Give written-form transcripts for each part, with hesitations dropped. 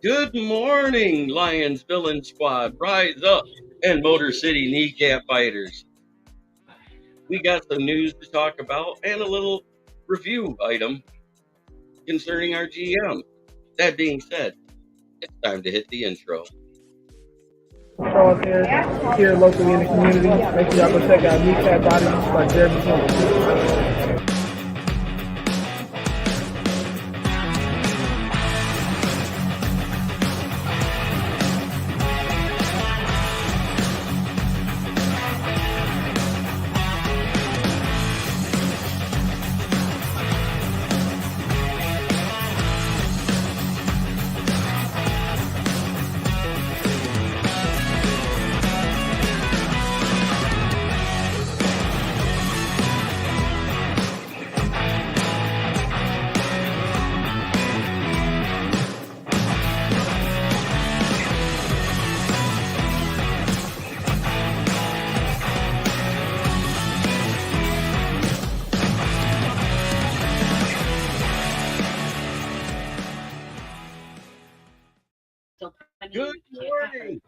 Good morning, Lions Villain Squad. Rise up and Motor City Kneecap Fighters. We got some news to talk about and a little review item concerning our GM. That being said, it's time to hit the intro. Charles Harris here locally in the community. Make sure y'all go check out Kneecap Bodies by Jeremy Jones. Good morning.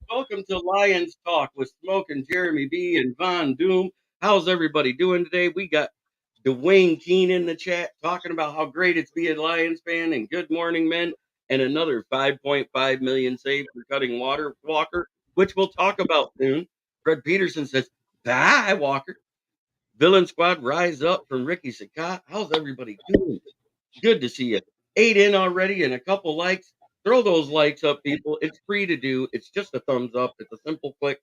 Welcome to Lions Talk with Smokkin, Jeremy B, and Von Doom. How's everybody doing today? We got Dwayne Keene in the chat talking about how great it's being a Lions fan and good morning, men, and another 5.5 million saved for cutting Walker, which we'll talk about soon. Fred Peterson says, bye, Walker. Villain Squad, rise up from Ricky Sakat. How's everybody doing? Good to see you. 8 in already and a couple likes. Throw those likes up, people. It's free to do. It's just a thumbs up. It's a simple click.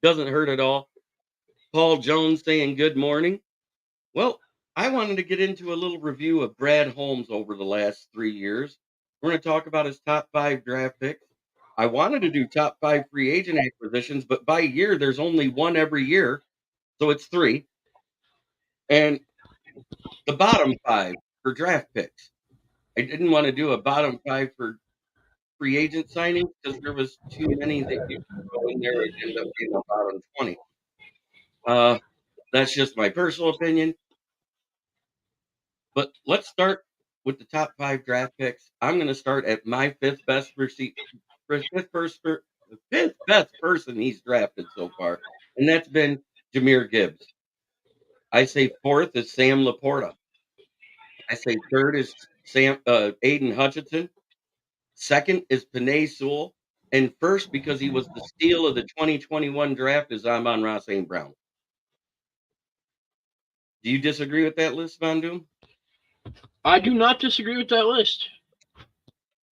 Doesn't hurt at all. Paul Jones saying good morning. Well, I wanted to get into a little review of Brad Holmes over the last 3 years. We're going to talk about his top 5 draft picks. I wanted to do top 5 free agent acquisitions, but by year, there's only one every year. So it's 3. And the bottom 5 for draft picks. I didn't want to do a bottom 5 for free agent signings because there was too many that you could throw in there and end up being a bottom 20. Uh, that's just my personal opinion. But let's start with the top 5 draft picks. I'm going to start at my fifth best fifth best person he's drafted so far, and that's been Jahmyr Gibbs. I say fourth is Sam Laporta. I say third is Aiden Hutchinson. Second is Panay Sewell. And first, because he was the steal of the 2021 draft, is Amon-Ra St. Brown. Do you disagree with that list, Von Doom? I do not disagree with that list.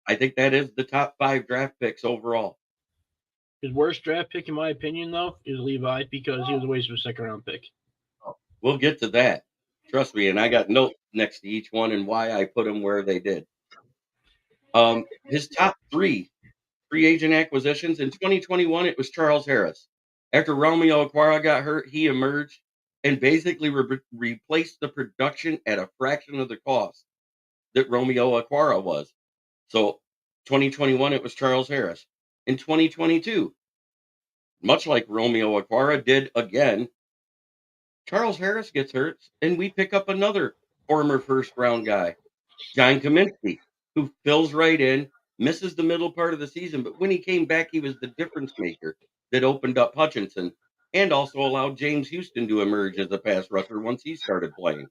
I think that is the top 5 draft picks overall. His worst draft pick, in my opinion, though, is Levi because he was a waste of a second-round pick. We'll get to that. Trust me, and I got notes next to each one and why I put them where they did. His top 3 free agent acquisitions in 2021, it was Charles Harris. After Romeo Okwara got hurt, he emerged and basically replaced the production at a fraction of the cost that Romeo Okwara was. So 2021, it was Charles Harris. In 2022, much like Romeo Okwara did again, Charles Harris gets hurt, and we pick up another former first-round guy, John Kaminsky, who fills right in, misses the middle part of the season, but when he came back, he was the difference maker that opened up Hutchinson and also allowed James Houston to emerge as a pass rusher once he started playing.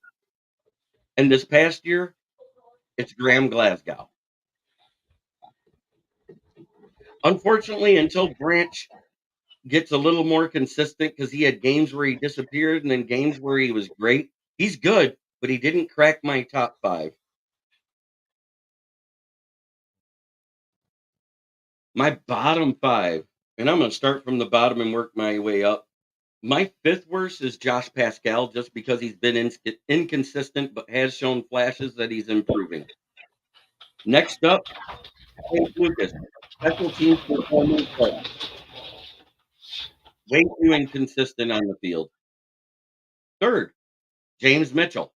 And this past year, it's Graham Glasgow. Unfortunately, until Branch gets a little more consistent because he had games where he disappeared and then games where he was great. He's good, but he didn't crack my top 5. My bottom 5, and I'm going to start from the bottom and work my way up. My fifth worst is Josh Pascal just because he's been inconsistent but has shown flashes that he's improving. Next up, James Lucas, special teams performance, but way too inconsistent on the field. Third, James Mitchell.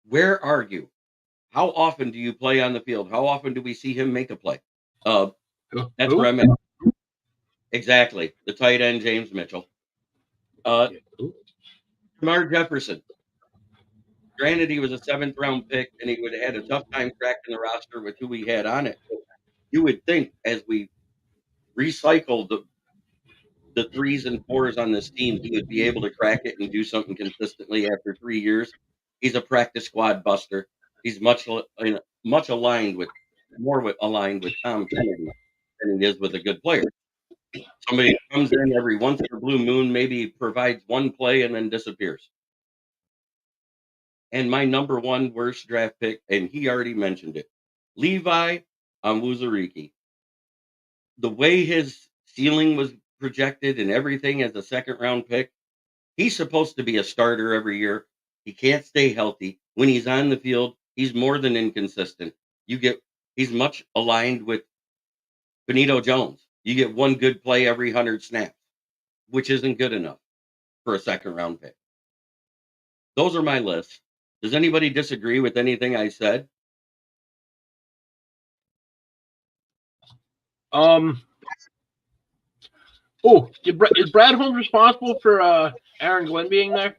Where are you? How often do you play on the field? How often do we see him make a play? That's where I'm at. Exactly. The tight end, James Mitchell. Jamar Jefferson. Granted, he was a 7th round pick and he would have had a tough time cracking the roster with who he had on it. you would think as we recycle the 3s and 4s on this team, he would be able to crack it and do something consistently after 3 years. He's a practice squad buster. He's much aligned with Tom Kennedy than he is with a good player. Somebody that comes in every once in a blue moon, maybe provides one play and then disappears. And my number one worst draft pick, and he already mentioned it, Levi Onwuzurike. The way his ceiling was projected and everything as a second round pick, he's supposed to be a starter every year. He can't stay healthy. When he's on the field, he's more than inconsistent. He's much aligned with Benito Jones. You get one good play every 100 snaps, which isn't good enough for a second round pick. Those are my lists. Does anybody disagree with anything I said? Is Brad Holmes responsible for Aaron Glenn being there?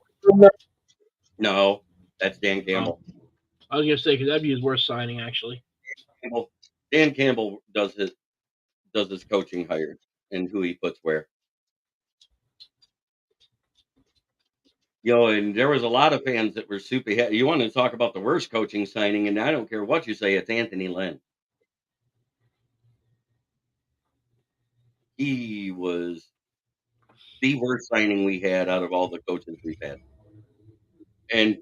No, that's Dan Campbell. I was gonna say because that'd be his worst signing actually. Dan Campbell does his coaching hires and who he puts where. And there was a lot of fans that were super happy. You want to talk about the worst coaching signing, and I don't care what you say, it's Anthony Lynn. He was the worst signing we had out of all the coaches we've had. And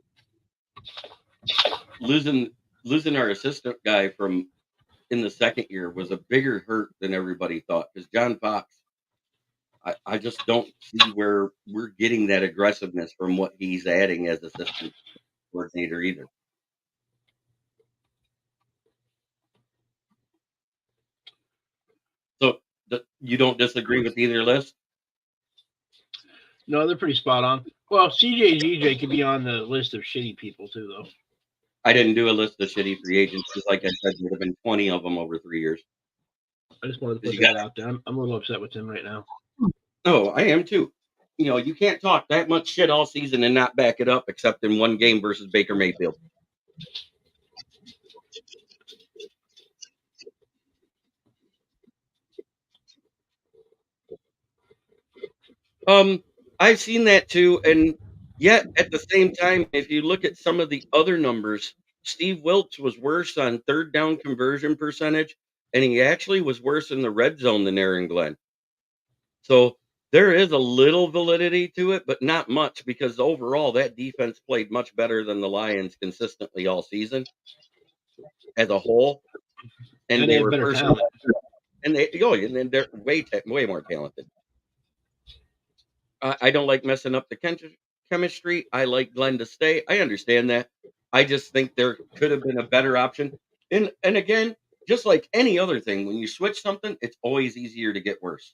losing our assistant guy from in the second year was a bigger hurt than everybody thought, because John Fox, I just don't see where we're getting that aggressiveness from what he's adding as assistant coordinator either. So you don't disagree with either list? No, they're pretty spot on. Well, CJ GJ could be on the list of shitty people too, though. I didn't do a list of shitty free agents because, like I said, there have been 20 of them over 3 years. I just wanted to put that out there. I'm a little upset with him right now. Oh, I am too. You can't talk that much shit all season and not back it up, except in one game versus Baker Mayfield. I've seen that too, and yet at the same time, if you look at some of the other numbers, Steve Wilkes was worse on third down conversion percentage, and he actually was worse in the red zone than Aaron Glenn. So there is a little validity to it, but not much, because overall that defense played much better than the Lions consistently all season as a whole. And they were better talent. And they're way more talented. I don't like messing up the chemistry. I like Glenn to stay. I understand that. I just think there could have been a better option. And again, just like any other thing, when you switch something, it's always easier to get worse.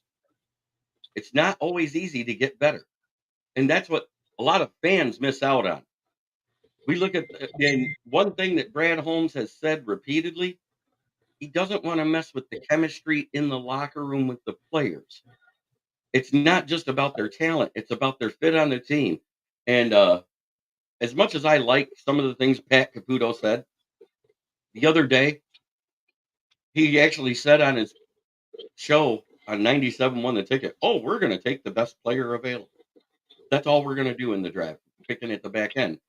It's not always easy to get better. And that's what a lot of fans miss out on. We look at and one thing that Brad Holmes has said repeatedly, he doesn't want to mess with the chemistry in the locker room with the players. It's not just about their talent, it's about their fit on the team. And as much as I like some of the things Pat Caputo said, the other day, he actually said on his show on 97 Won the Ticket, we're going to take the best player available. That's all we're going to do in the draft, picking at the back end.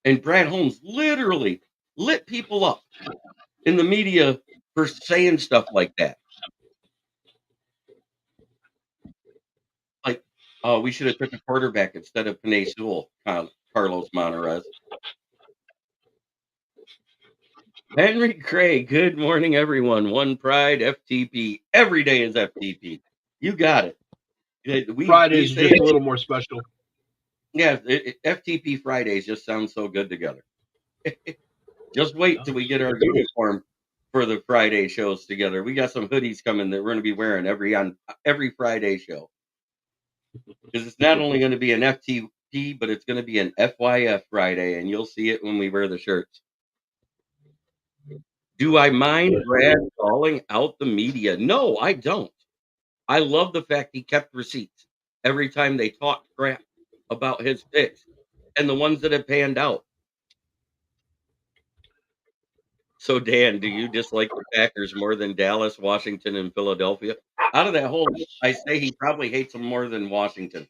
And Brad Holmes literally lit people up in the media for saying stuff like that. Like, we should have took a quarterback instead of Penei Sewell, Carlos Monterez. Henry Craig, good morning, everyone. One Pride, FTP. Every day is FTP. You got it. Friday is just a little more special. Yeah, FTP Fridays just sound so good together. Just wait till we get our uniform for the Friday shows together. We got some hoodies coming that we're going to be wearing every Friday show. Because it's not only going to be an FTP, but it's going to be an FYF Friday, and you'll see it when we wear the shirts. Do I mind Brad calling out the media? No, I don't. I love the fact he kept receipts every time they talked crap about his picks and the ones that have panned out. So, Dan, do you dislike the Packers more than Dallas, Washington, and Philadelphia? Out of that whole list, I say he probably hates them more than Washington.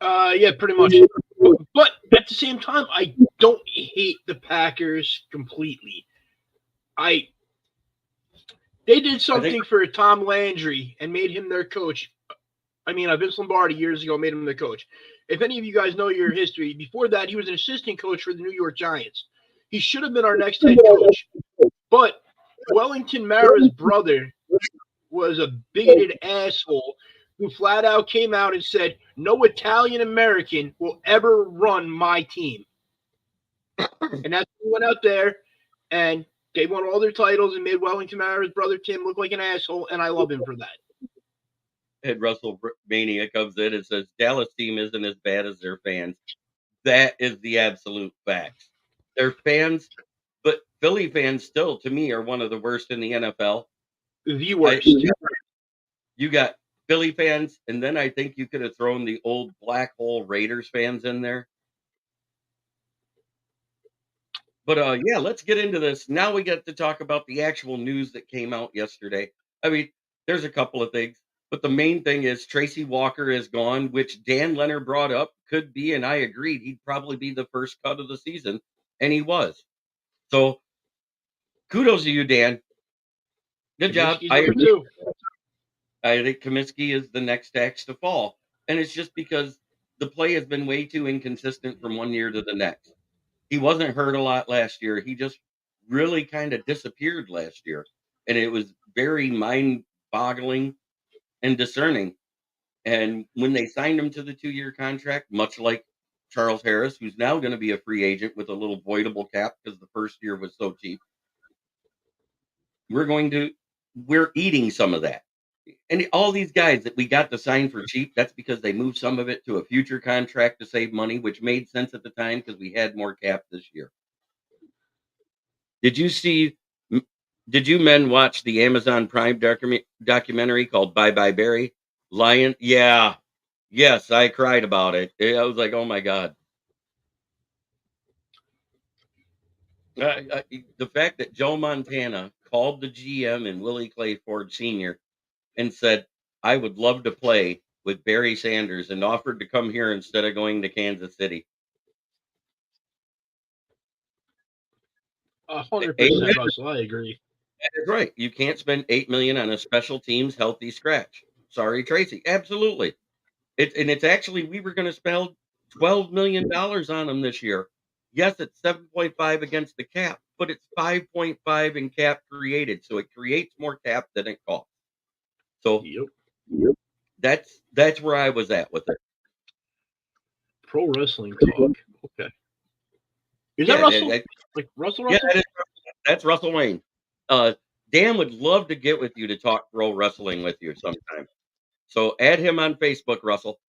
Yeah, pretty much. But at the same time, I don't hate the Packers completely. They did I think something for Tom Landry and made him their coach. I mean, Vince Lombardi years ago made him their coach. If any of you guys know your history, before that, he was an assistant coach for the New York Giants. He should have been our next head coach. But Wellington Mara's brother was a bigoted asshole who flat out came out and said, no Italian American will ever run my team. And that's who went out there and they won all their titles and made Wellington Mara's brother Tim look like an asshole, and I love him for that. Ed Russell Mania comes in and says Dallas team isn't as bad as their fans. That is the absolute facts. Their fans, but Philly fans still, to me, are one of the worst in the NFL. The worst. You got Philly fans, and then I think you could have thrown the old black hole Raiders fans in there. But yeah, let's get into this. Now we get to talk about the actual news that came out yesterday. I mean, there's a couple of things, but the main thing is Tracy Walker is gone, which Dan Leonard brought up could be, and I agreed he'd probably be the first cut of the season, and he was. So kudos to you, Dan. Good job. Kaminsky's number two. I think Kaminsky is the next axe to fall, and it's just because the play has been way too inconsistent from one year to the next. He wasn't hurt a lot last year. He just really kind of disappeared last year. And it was very mind-boggling and discerning. And when they signed him to the 2-year contract, much like Charles Harris, who's now going to be a free agent with a little voidable cap because the first year was so cheap, we're eating some of that. And all these guys that we got to sign for cheap, that's because they moved some of it to a future contract to save money, which made sense at the time because we had more cap this year. Did you men watch the Amazon Prime documentary called Bye Bye Barry? Lion? Yeah. Yes, I cried about it. I was like, oh my God. The fact that Joe Montana called the GM and Willie Clay Ford Sr. and said, I would love to play with Barry Sanders and offered to come here instead of going to Kansas City. 100%, Russell. I agree. That's right. You can't spend $8 million on a special teams healthy scratch. Sorry, Tracy. Absolutely. It's actually, we were going to spend $12 million on him this year. Yes, it's 7.5 against the cap, but it's 5.5 in cap created. So it creates more cap than it costs. So that's where I was at with it. Pro wrestling talk. Okay. Is that Russell? Like Russell? Yeah, that's Russell Wayne. Dan would love to get with you to talk pro wrestling with you sometime. So add him on Facebook, Russell.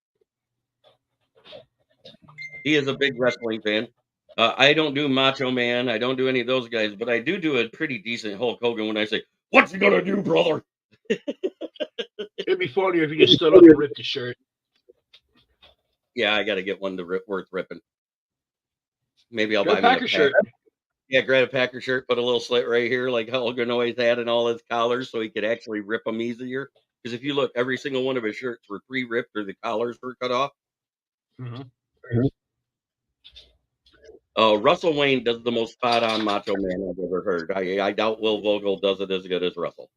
He is a big wrestling fan. I don't do Macho Man. I don't do any of those guys, but I do a pretty decent Hulk Hogan when I say, "What's he gonna do, brother?" It'd be funnier if you just stood up and ripped the shirt. Yeah, I got to get one worth ripping. Maybe I'll buy a Packer shirt. Yeah, grab a Packer shirt, put a little slit right here, like Hogan always had in all his collars, so he could actually rip them easier. Because if you look, every single one of his shirts were pre-ripped or the collars were cut off. Russell Wayne does the most spot-on Macho Man I've ever heard. I doubt Will Vogel does it as good as Russell.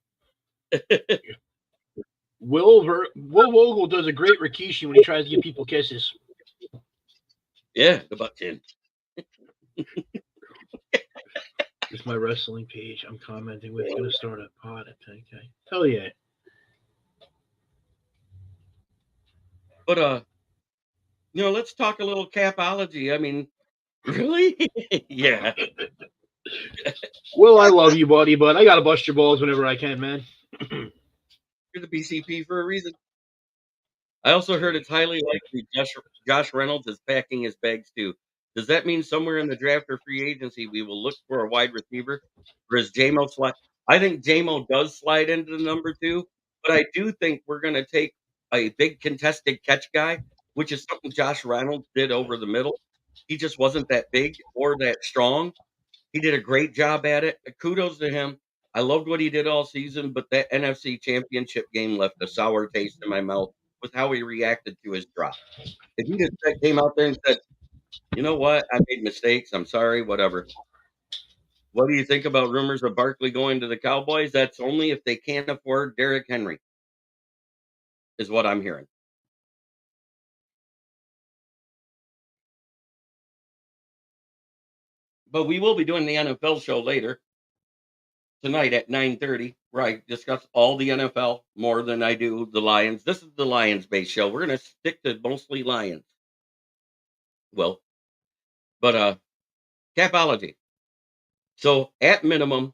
Will Vogel does a great Rikishi when he tries to give people kisses. Yeah, the butt chin. It's my wrestling page. I'm commenting with. Going to start a pod at 10K. Hell yeah. But let's talk a little capology. I mean, really? Yeah. Well, I love you, buddy, but I gotta bust your balls whenever I can, man. You're the BCP for a reason. I also heard it's highly likely Josh Reynolds is packing his bags too. Does that mean somewhere in the draft or free agency we will look for a wide receiver? Or is JMO slide? I think JMO does slide into the number 2, but I do think we're going to take a big contested catch guy, which is something Josh Reynolds did over the middle. He just wasn't that big or that strong. He did a great job at it. Kudos to him. I loved what he did all season, but that NFC Championship game left a sour taste in my mouth with how he reacted to his drop. If he just came out there and said, "You know what? I made mistakes. I'm sorry, whatever." What do you think about rumors of Barkley going to the Cowboys? That's only if they can't afford Derrick Henry, is what I'm hearing. But we will be doing the NFL show later tonight at 9:30, where I discuss all the NFL more than I do the Lions. This is the Lions-based show. We're gonna stick to mostly Lions. Well, but Capology. So at minimum,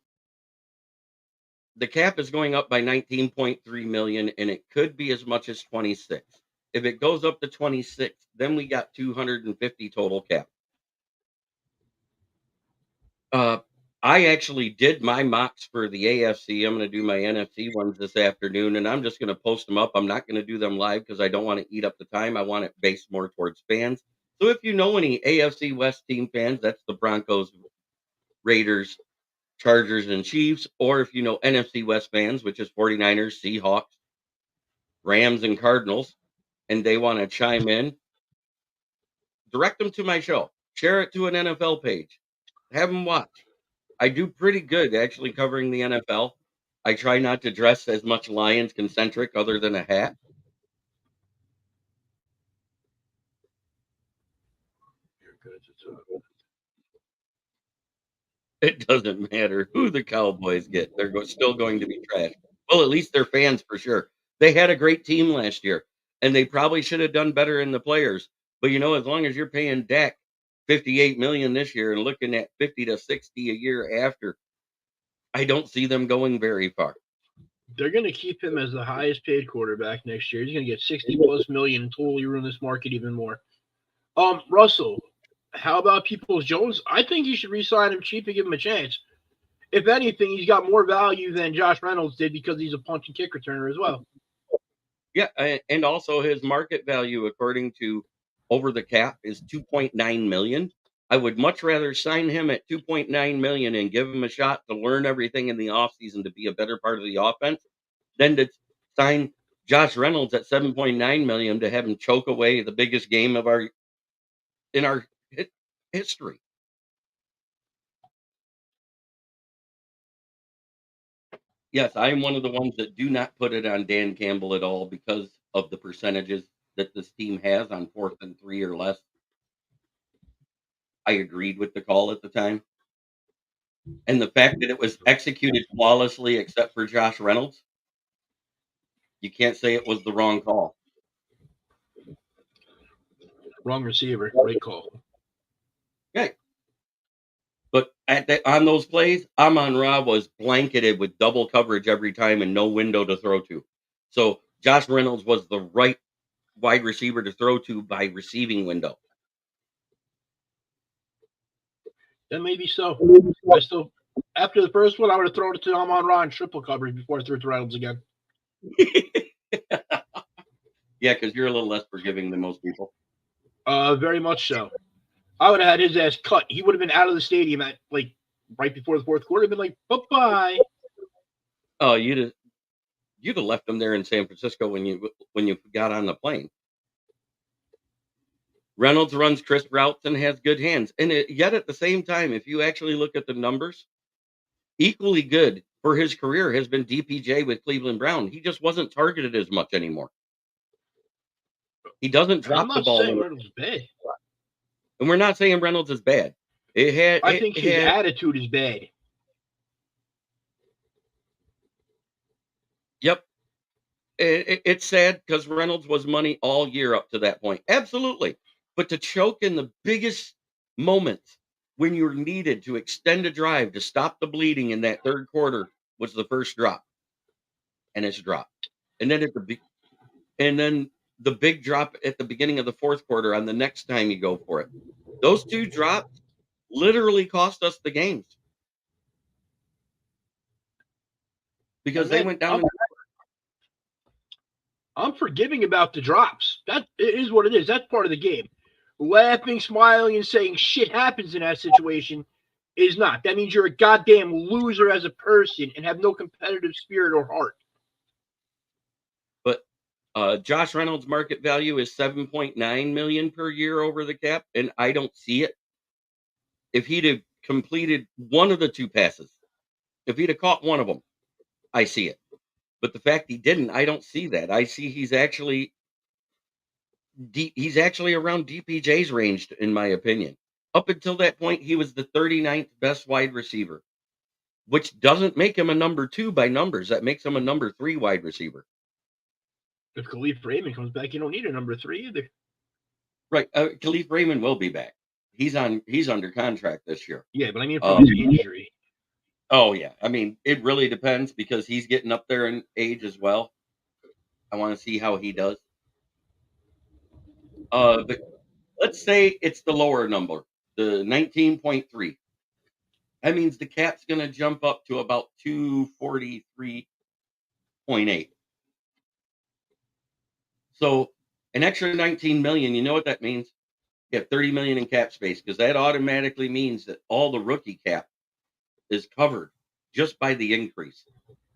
the cap is going up by 19.3 million, and it could be as much as 26. If it goes up to 26, then we got 250 total cap. I actually did my mocks for the AFC. I'm going to do my NFC ones this afternoon, and I'm just going to post them up. I'm not going to do them live because I don't want to eat up the time. I want it based more towards fans. So if you know any AFC West team fans, that's the Broncos, Raiders, Chargers, and Chiefs, or if you know NFC West fans, which is 49ers, Seahawks, Rams, and Cardinals, and they want to chime in, direct them to my show. Share it to an NFL page. Have them watch. I do pretty good actually covering the NFL. I try not to dress as much Lions concentric other than a hat. It doesn't matter who the Cowboys get. They're still going to be trash. Well, at least they're fans for sure. They had a great team last year, and they probably should have done better in the players. But as long as you're paying Dak 58 million this year and looking at 50 to 60 a year after, I don't see them going very far. They're going to keep him as the highest paid quarterback next year. He's going to get 60 plus million and totally ruin this market even more. Russell, how about Peoples Jones? I think you should re-sign him cheap and give him a chance. If anything, he's got more value than Josh Reynolds did because he's a punch and kick returner as well. Yeah, and also his market value, according to Over the Cap, is 2.9 million. I would much rather sign him at 2.9 million and give him a shot to learn everything in the offseason to be a better part of the offense than to sign Josh Reynolds at 7.9 million to have him choke away the biggest game of our history. Yes, I am one of the ones that do not put it on Dan Campbell at all because of the percentages that this team has on 4th and 3 or less. I agreed with the call at the time. And the fact that it was executed flawlessly except for Josh Reynolds, you can't say it was the wrong call. Wrong receiver, right call. Okay. But on those plays, Amon-Ra was blanketed with double coverage every time and no window to throw to. So Josh Reynolds was the right wide receiver to throw to by receiving window. Then maybe so. After the first one, I would have thrown it to Amon-Ra in triple coverage before I threw it to Reynolds again. Yeah, because you're a little less forgiving than most people. Very much so. I would have had his ass cut. He would have been out of the stadium at right before the fourth quarter. Been like, bye-bye. Oh, you'd have left him there in San Francisco when you got on the plane. Reynolds runs crisp routes and has good hands. And yet at the same time, if you actually look at the numbers, equally good for his career has been DPJ with Cleveland Brown. He just wasn't targeted as much anymore. He doesn't drop the ball. I'm not saying Reynolds is bad. And we're not saying Reynolds is bad. I think his attitude is bad. Yep. It's sad because Reynolds was money all year up to that point. Absolutely. But to choke in the biggest moments when you're needed to extend a drive to stop the bleeding in that third quarter was the first drop. And it's dropped. And then the big drop at the beginning of the fourth quarter on the next time you go for it. Those two drops literally cost us the games. Because they went down. I'm forgiving about the drops. That is what it is. That's part of the game. Laughing, smiling, and saying shit happens in that situation is not. That means you're a goddamn loser as a person and have no competitive spirit or heart. But Josh Reynolds' market value is $7.9 million per year over the cap, and I don't see it. If he'd have completed one of the two passes, if he'd have caught one of them, I see it. But the fact he didn't, I don't see that. I see he's actually around DPJ's range, in my opinion. Up until that point, he was the 39th best wide receiver, which doesn't make him a number 2 by numbers. That makes him a number 3 wide receiver. If Khalif Raymond comes back, you don't need a number 3 either. Right. Khalif Raymond will be back. He's under contract this year. Yeah, but I mean from his injury. Oh, yeah. I mean, it really depends because he's getting up there in age as well. I want to see how he does. But let's say it's the lower number, the 19.3. That means the cap's going to jump up to about 243.8. So an extra 19 million, you know what that means? You have 30 million in cap space because that automatically means that all the rookie cap is covered just by the increase.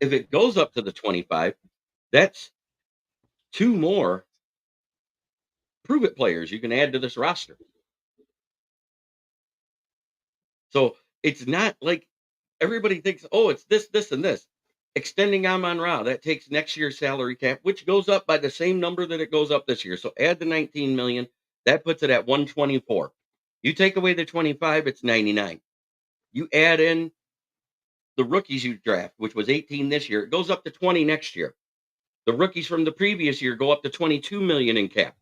If it goes up to the 25, that's 2 more prove it players you can add to this roster. So it's not like everybody thinks, oh, it's this, this, and this. Extending Amon-Ra, that takes next year's salary cap, which goes up by the same number that it goes up this year. So add the 19 million, that puts it at 124. You take away the 25, it's 99. You add in the rookies you draft, which was 18 this year, it goes up to 20 next year. The rookies from the previous year go up to 22 million in cap.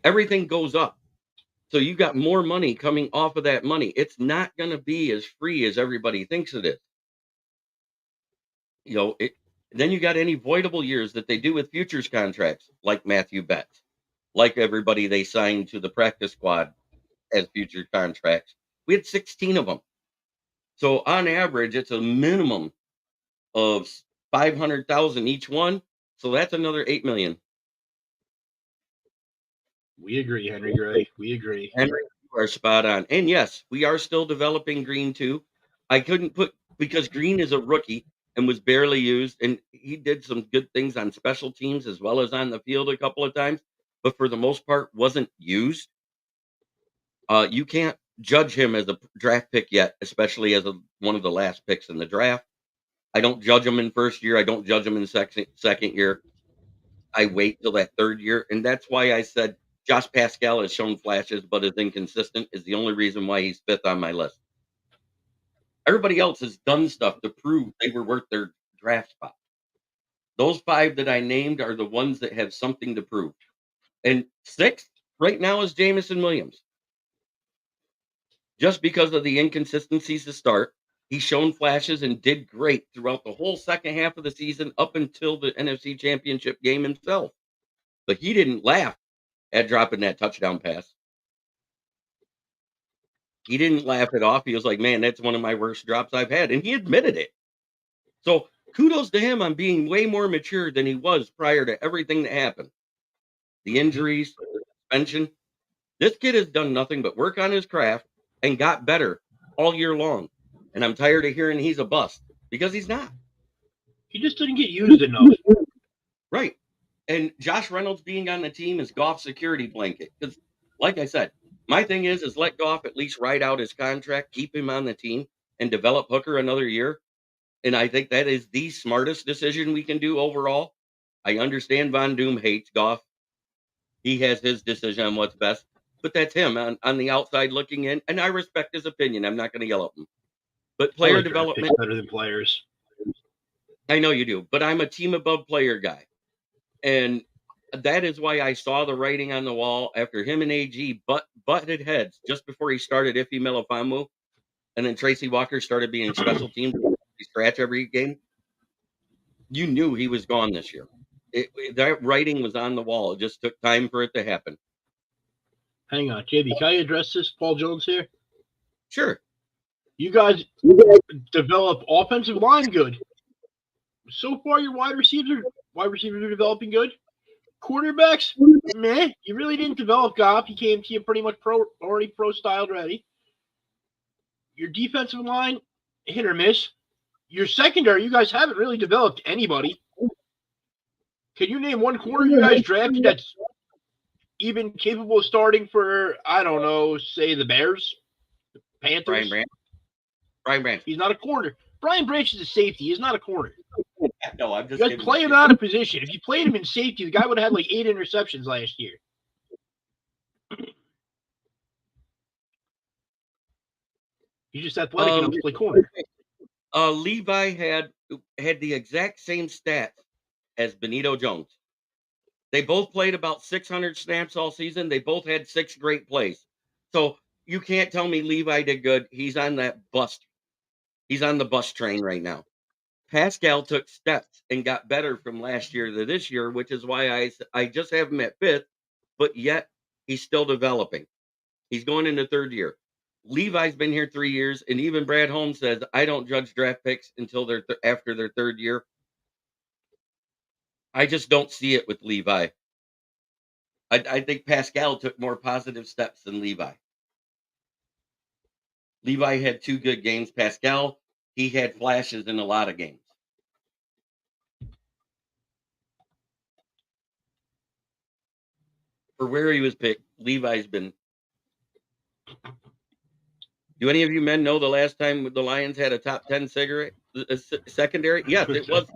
Everything goes up. So you got more money coming off of that money. It's not going to be as free as everybody thinks it is. You know, then you got any voidable years that they do with futures contracts, like Matthew Betts, like everybody they signed to the practice squad as future contracts. We had 16 of them. So on average, it's a minimum of 500,000 each one. So that's another 8 million. We agree, Henry Gray. We agree. Henry, you are spot on. And yes, we are still developing Green too. I couldn't put because Green is a rookie and was barely used, and he did some good things on special teams as well as on the field a couple of times, but for the most part wasn't used. You can't judge him as a draft pick yet, especially as one of the last picks in the draft. I don't judge him in first year. I don't judge him in second year. I wait till that third year, and that's why I said Josh Pascal has shown flashes, but is inconsistent. Is the only reason why he's 5th on my list. Everybody else has done stuff to prove they were worth their draft spot. Those 5 that I named are the ones that have something to prove. And 6th right now is Jameson Williams. Just because of the inconsistencies to start, he's shown flashes and did great throughout the whole second half of the season up until the NFC Championship game himself. But he didn't laugh at dropping that touchdown pass. He didn't laugh it off. He was like, man, that's one of my worst drops I've had. And he admitted it. So kudos to him on being way more mature than he was prior to everything that happened. The injuries, the suspension. This kid has done nothing but work on his craft and got better all year long. And I'm tired of hearing he's a bust because he's not. He just didn't get used enough. Right. And Josh Reynolds being on the team is Goff's security blanket. Because, like I said, my thing is let Goff at least ride out his contract, keep him on the team, and develop Hooker another year. And I think that is the smartest decision we can do overall. I understand Von Doom hates Goff. He has his decision on what's best. But that's him on the outside looking in. And I respect his opinion. I'm not going to yell at him. But player development better than players. I know you do, but I'm a team above player guy. And that is why I saw the writing on the wall after him and AG butted heads just before he started Iffy Melifonwu. And then Tracy Walker started being special teams scratch every game. You knew he was gone this year. That writing was on the wall. It just took time for it to happen. Hang on, JB, can I address this? Paul Jones here. Sure. You guys develop offensive line good. So far, your wide receivers are developing good. Quarterbacks, meh. You really didn't develop Goff. He came to you pretty much already pro-styled ready. Your defensive line, hit or miss. Your secondary, you guys haven't really developed anybody. Can you name one corner you guys drafted that's even capable of starting for, I don't know, say the Bears, Panthers? Brian Branch. He's not a corner. Brian Branch is a safety. He's not a corner. No, I'm just. You guys play him out of position. If you played him in safety, the guy would have had like 8 interceptions last year. He's just athletic enough to play corner. Levi had the exact same stats as Benito Jones. They both played about 600 snaps all season. They both had 6 great plays. So you can't tell me Levi did good. He's on that bus. He's on the bus train right now. Pascal took steps and got better from last year to this year, which is why I just have him at 5th, but yet he's still developing. He's going into 3rd year. Levi's been here 3 years, and even Brad Holmes says, I don't judge draft picks until they're after their 3rd year. I just don't see it with Levi. I think Pascal took more positive steps than Levi. Levi had 2 good games. Pascal, he had flashes in a lot of games. For where he was picked, Levi's been. Do any of you men know the last time the Lions had a top 10 secondary? Yes, it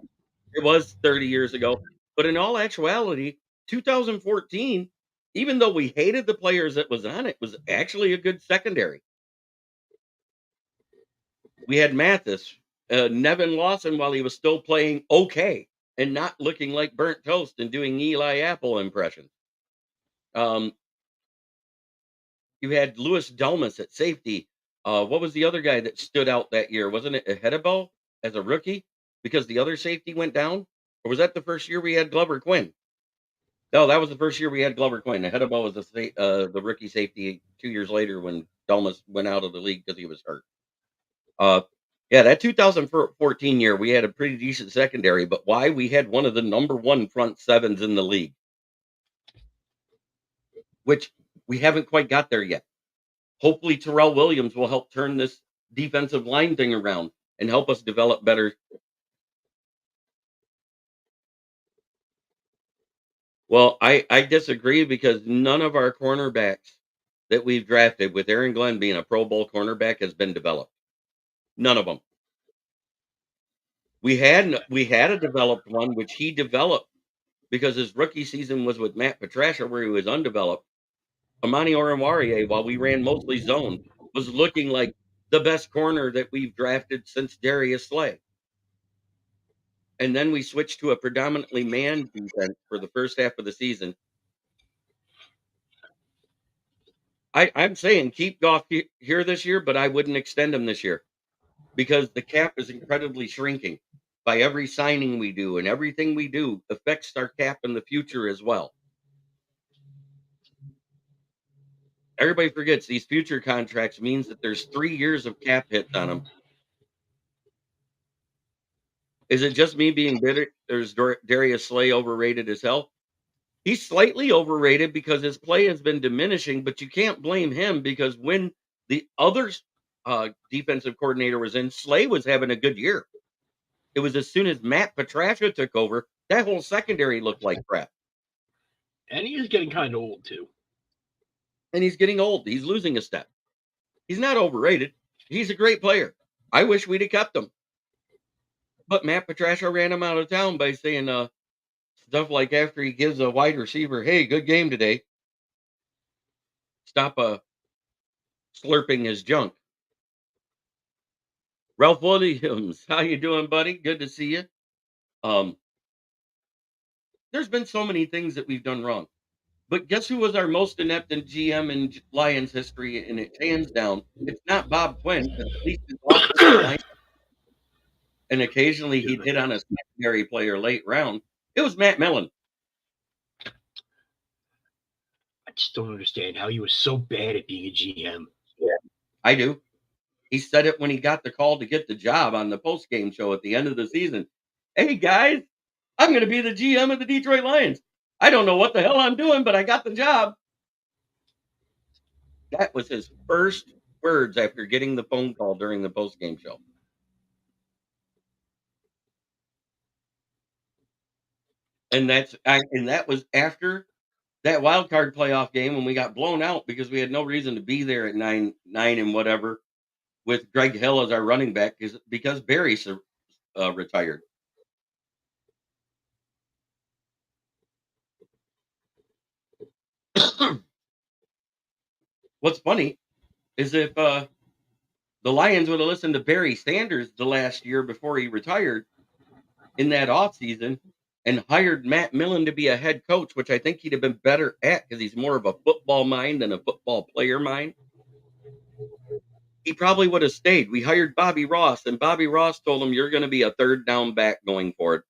was 30 years ago. But in all actuality, 2014, even though we hated the players that was on it, was actually a good secondary. We had Mathis, Nevin Lawson, while he was still playing okay and not looking like burnt toast and doing Eli Apple impressions. You had Louis Delmas at safety. What was the other guy that stood out that year? Wasn't it Hedebo as a rookie because the other safety went down? Or was that the first year we had Glover Quinn? No, that was the first year we had Glover Quinn. Hedebo was the rookie safety 2 years later when Delmas went out of the league because he was hurt. Yeah, that 2014 year, we had a pretty decent secondary, but why? We had one of the number 1 front sevens in the league, which we haven't quite got there yet. Hopefully Terrell Williams will help turn this defensive line thing around and help us develop better. Well, I disagree because none of our cornerbacks that we've drafted, with Aaron Glenn being a Pro Bowl cornerback, has been developed. None of them. We had a developed one, which he developed because his rookie season was with Matt Patricia, where he was undeveloped. Amani Oruwariye, while we ran mostly zone, was looking like the best corner that we've drafted since Darius Slay. And then we switched to a predominantly man defense for the first half of the season. I'm saying keep Goff here this year, but I wouldn't extend him this year because the cap is incredibly shrinking. By every signing we do and everything we do affects our cap in the future as well. Everybody forgets these future contracts means that there's 3 years of cap hits on them. Is it just me being bitter? There's Darius Slay overrated as hell. He's slightly overrated because his play has been diminishing, but you can't blame him because when the other defensive coordinator was in, Slay was having a good year. It was as soon as Matt Patricia took over, that whole secondary looked like crap. And he is getting kind of old, too. And he's getting old. He's losing a step. He's not overrated. He's a great player. I wish we'd have kept him. But Matt Patricia ran him out of town by saying stuff like after he gives a wide receiver, hey, good game today. Stop slurping his junk. Ralph Williams, how you doing, buddy? Good to see you. There's been so many things that we've done wrong. But guess who was our most inept in GM in Lions history? And it's hands down. It's not Bob Quinn, because at least his offensive line. And occasionally he'd hit on a secondary player late round. It was Matt Millen. I just don't understand how he was so bad at being a GM. Yeah, I do. He said it when he got the call to get the job on the post-game show at the end of the season. Hey, guys, I'm going to be the GM of the Detroit Lions. I don't know what the hell I'm doing, but I got the job. That was his first words after getting the phone call during the postgame show. And that was after that wild card playoff game when we got blown out because we had no reason to be there at 9 and whatever with Greg Hill as our running back because Barry retired. What's funny is if the Lions would have listened to Barry Sanders the last year before he retired in that offseason and hired Matt Millen to be a head coach, which I think he'd have been better at because he's more of a football mind than a football player mind. He probably would have stayed. We hired Bobby Ross, and Bobby Ross told him, "You're going to be a third down back going forward."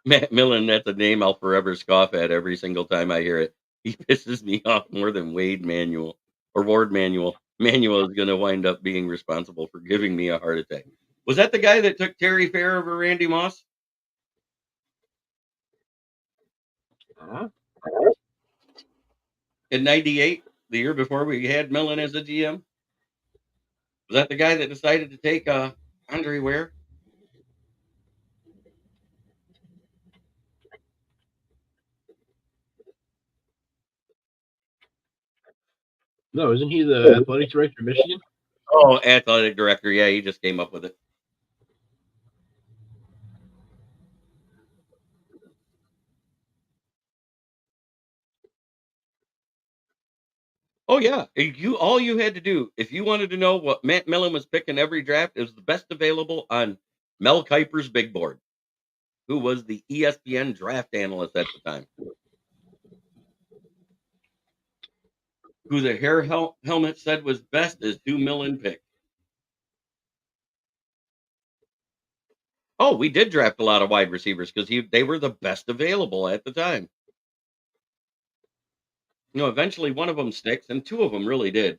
Matt Millen, that's a name I'll forever scoff at every single time I hear it. He pisses me off more than Wade Manuel or Ward Manuel. Manuel is going to wind up being responsible for giving me a heart attack. Was that the guy that took Terry Fair over Randy Moss? In '98, the year before we had Millen as a GM? Was that the guy that decided to take Andre Ware? No, isn't he the athletic director of Michigan? Oh, athletic director. Yeah, he just came up with it. Oh yeah, all you had to do if you wanted to know what Matt Millen was picking every draft, it was the best available on Mel Kiper's big board, who was the ESPN draft analyst at the time. Who the hair helmet said was best is who Millen picked. Oh, we did draft a lot of wide receivers because they were the best available at the time. You know, eventually one of them sticks, and two of them really did.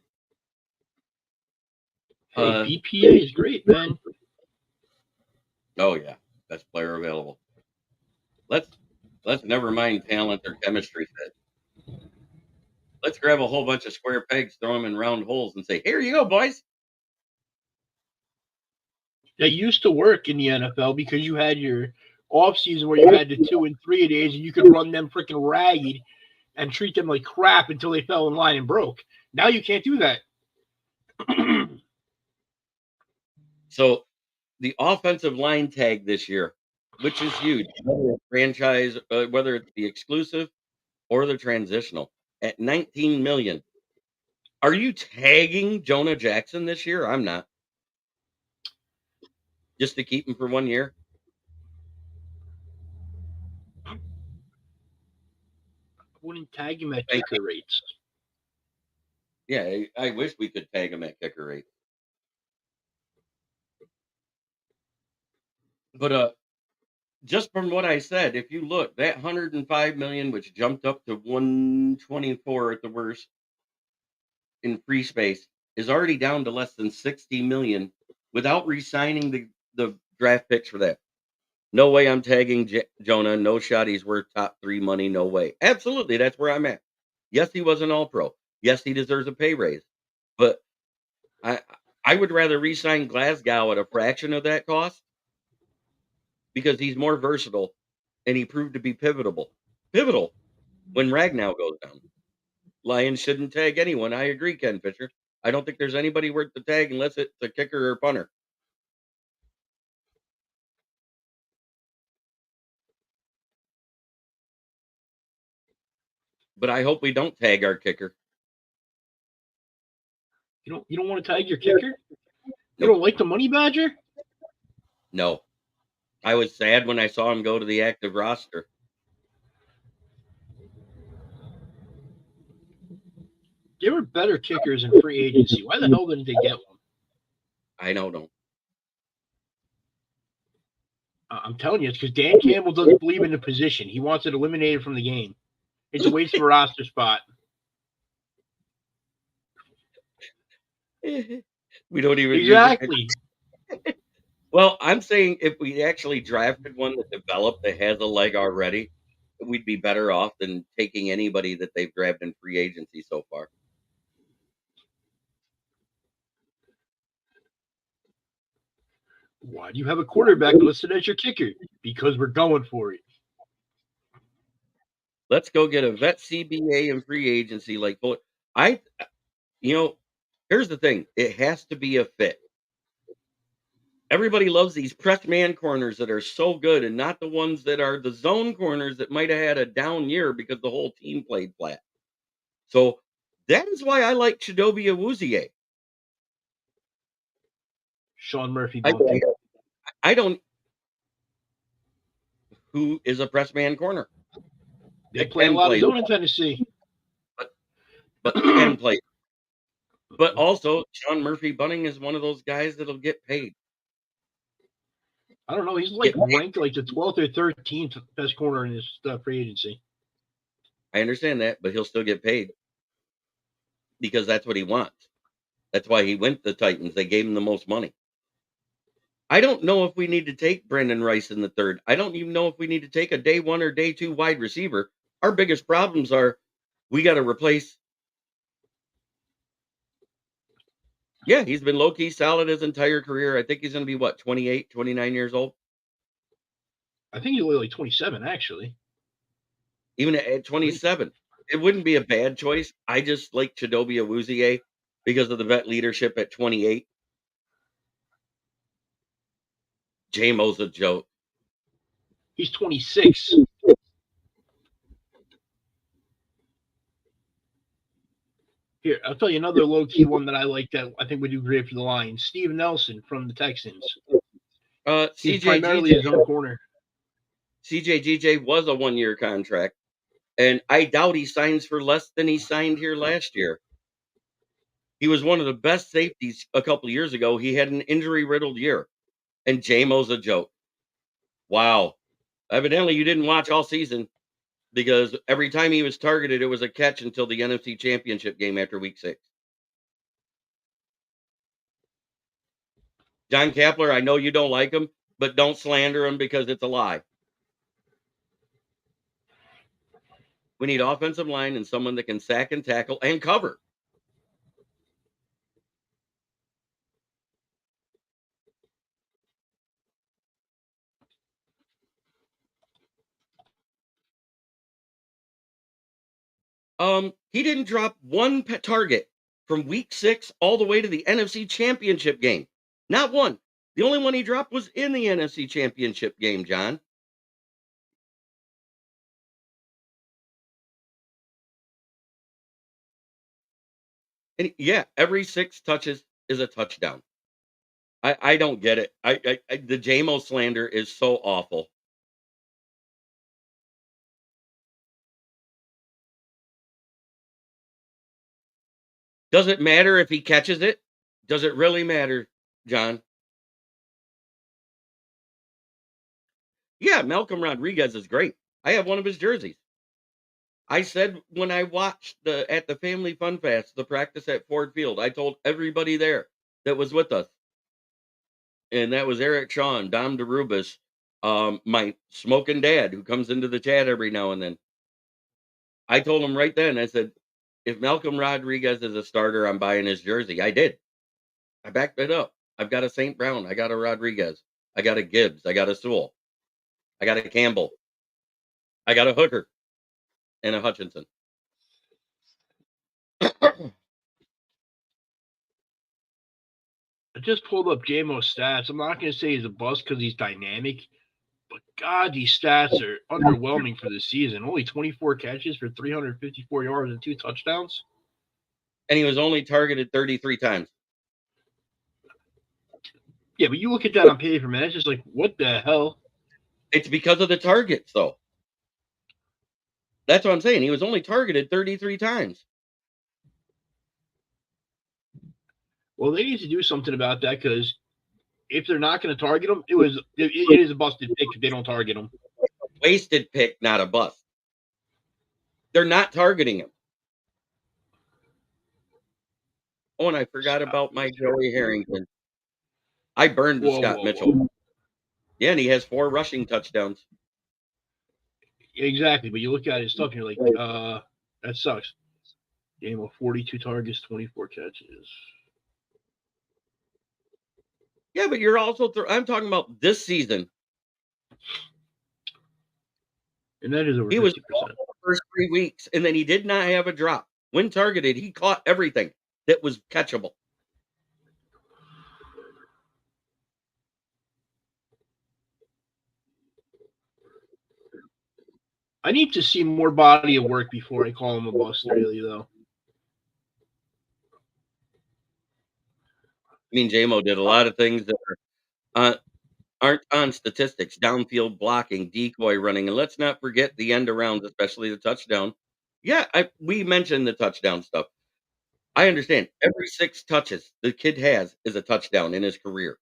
Hey, BPA is great, man. Oh yeah, best player available. Let's never mind talent or chemistry fit. Let's grab a whole bunch of square pegs, throw them in round holes, and say, "Here you go, boys." That used to work in the NFL because you had your off season where you had the 2 and 3 days and you could run them freaking ragged and treat them like crap until they fell in line and broke. Now you can't do that. So the offensive line tag this year, which is huge, whether it's franchise, whether it's the exclusive or the transitional, at 19 million. Are you tagging Jonah Jackson this year? I'm not. Just to keep him for 1 year? I wouldn't tag him at kicker rates. Yeah, I wish we could tag him at kicker rate. But just from what I said, if you look, that 105 million, which jumped up to 124 at the worst in free space, is already down to less than 60 million without re-signing the draft picks for that. No way I'm tagging Jonah. No shot he's worth top 3 money. No way. Absolutely, that's where I'm at. Yes, he was an all-pro. Yes, he deserves a pay raise. But I would rather re-sign Glasgow at a fraction of that cost because he's more versatile and he proved to be pivotal when Ragnow goes down. Lions shouldn't tag anyone. I agree, Ken Fisher. I don't think there's anybody worth the tag unless it's a kicker or punter. But I hope we don't tag our kicker. You don't want to tag your kicker? You don't like the money badger? No. I was sad when I saw him go to the active roster. There were better kickers in free agency. Why the hell didn't they get one? I don't know. I'm telling you, it's because Dan Campbell doesn't believe in the position. He wants it eliminated from the game. It's a waste of a roster spot. We don't even exactly. Well, I'm saying if we actually drafted one that developed that has a leg already, we'd be better off than taking anybody that they've grabbed in free agency so far. Why do you have a quarterback listed as your kicker? Because we're going for it. Let's go get a vet CBA in free agency. Like, here's the thing. It has to be a fit. Everybody loves these press man corners that are so good and not the ones that are the zone corners that might have had a down year because the whole team played flat. So that is why I like Chidobe Awuzie. Sean Murphy I, bumped him. I don't. Who is a press man corner? They play a lot of zone in Tennessee. But can play. But also, Sean Murphy Bunting is one of those guys that'll get paid. I don't know. He's like ranked like the 12th or 13th best corner in his free agency. I understand that, but he'll still get paid because that's what he wants. That's why he went to the Titans. They gave him the most money. I don't know if we need to take Brendan Rice in the third. I don't even know if we need to take a day one or day two wide receiver. Our biggest problems are we got to replace. Yeah, he's been low-key solid his entire career. I think he's going to be, 28, 29 years old? I think he's only like 27, actually. Even at 27. It wouldn't be a bad choice. I just like Chidobe Awuzie because of the vet leadership at 28. J-Mo's a joke. He's 26. Here, I'll tell you another low-key one that I like that I think would do great for the Lions. Steve Nelson from the Texans. He's primarily his own corner. CJGJ was a one-year contract, and I doubt he signs for less than he signed here last year. He was one of the best safeties a couple of years ago. He had an injury-riddled year, and J-Mo's a joke. Wow. Evidently, you didn't watch all season because every time he was targeted, it was a catch until the NFC Championship game after Week 6. John Kapler, I know you don't like him, but don't slander him because it's a lie. We need offensive line and someone that can sack and tackle and cover. He didn't drop one target from Week 6 all the way to the NFC Championship game. Not one. The only one he dropped was in the NFC Championship game, John. And yeah, every 6 touches is a touchdown. I don't get it. The J-Mo slander is so awful. Does it matter if he catches it? Does it really matter, John? Yeah, Malcolm Rodriguez is great. I have one of his jerseys. I said when I watched at the Family Fun Fest, the practice at Ford Field, I told everybody there that was with us, and that was Eric Shawn, Dom DeRubis, my Smokkin dad who comes into the chat every now and then. I told him right then, I said, if Malcolm Rodriguez is a starter, I'm buying his jersey. I did. I backed it up. I've got a St. Brown. I got a Rodriguez. I got a Gibbs. I got a Sewell. I got a Campbell. I got a Hooker and a Hutchinson. I just pulled up J-Mo's stats. I'm not going to say he's a bust because he's dynamic, but God, these stats are underwhelming for the season. Only 24 catches for 354 yards and 2 touchdowns. And he was only targeted 33 times. Yeah, but you look at that on paper, man. It's just like, what the hell? It's because of the targets, though. That's what I'm saying. He was only targeted 33 times. Well, they need to do something about that because if they're not going to target him, it is a busted pick if they don't target him. Wasted pick, not a bust. They're not targeting him. Oh, and I forgot about my Joey Harrington. I burned Scott Mitchell. Yeah, and he has 4 rushing touchdowns. Exactly, but you look at his stuff and you're like, that sucks. Game of 42 targets, 24 catches. Yeah, but you're also I'm talking about this season. And that is over He was 50%. awful the first 3 weeks, and then he did not have a drop. When targeted, he caught everything that was catchable. I need to see more body of work before I call him a bust, really, though. I mean, JMO did a lot of things that aren't on statistics, downfield blocking, decoy running, and let's not forget the end arounds, especially the touchdown. Yeah, we mentioned the touchdown stuff. I understand. Every 6 touches the kid has is a touchdown in his career.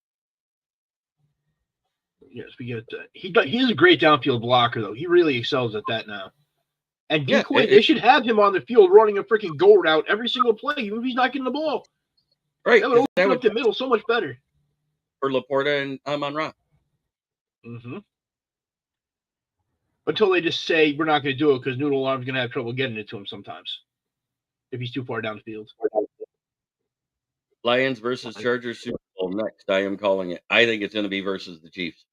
Yes, we get that. He is a great downfield blocker, though. He really excels at that now. And Yeah, decoy, they should have him on the field running a freaking go route every single play, even if he's not getting the ball. right, That would because that open would up the middle so much better. for Laporta and Amon-Ra. Mm-hmm. Until they just say we're not going to do it because Noodle Arm's going to have trouble getting it to him sometimes if he's too far down the field. Lions versus Chargers Super Bowl next. I am calling it. I think it's going to be versus the Chiefs.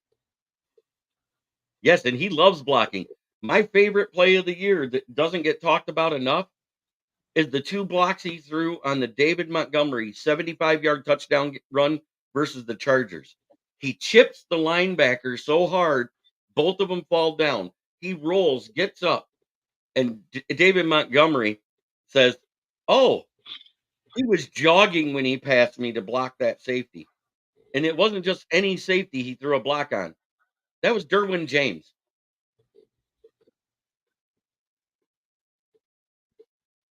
Yes, and he loves blocking. My favorite play of the year that doesn't get talked about enough is the 2 blocks he threw on the David Montgomery 75-yard touchdown run versus the Chargers. He chips the linebacker so hard, both of them fall down. He rolls, gets up, and David Montgomery says, "Oh, he was jogging when he passed me to block that safety." And it wasn't just any safety he threw a block on. That was Derwin James.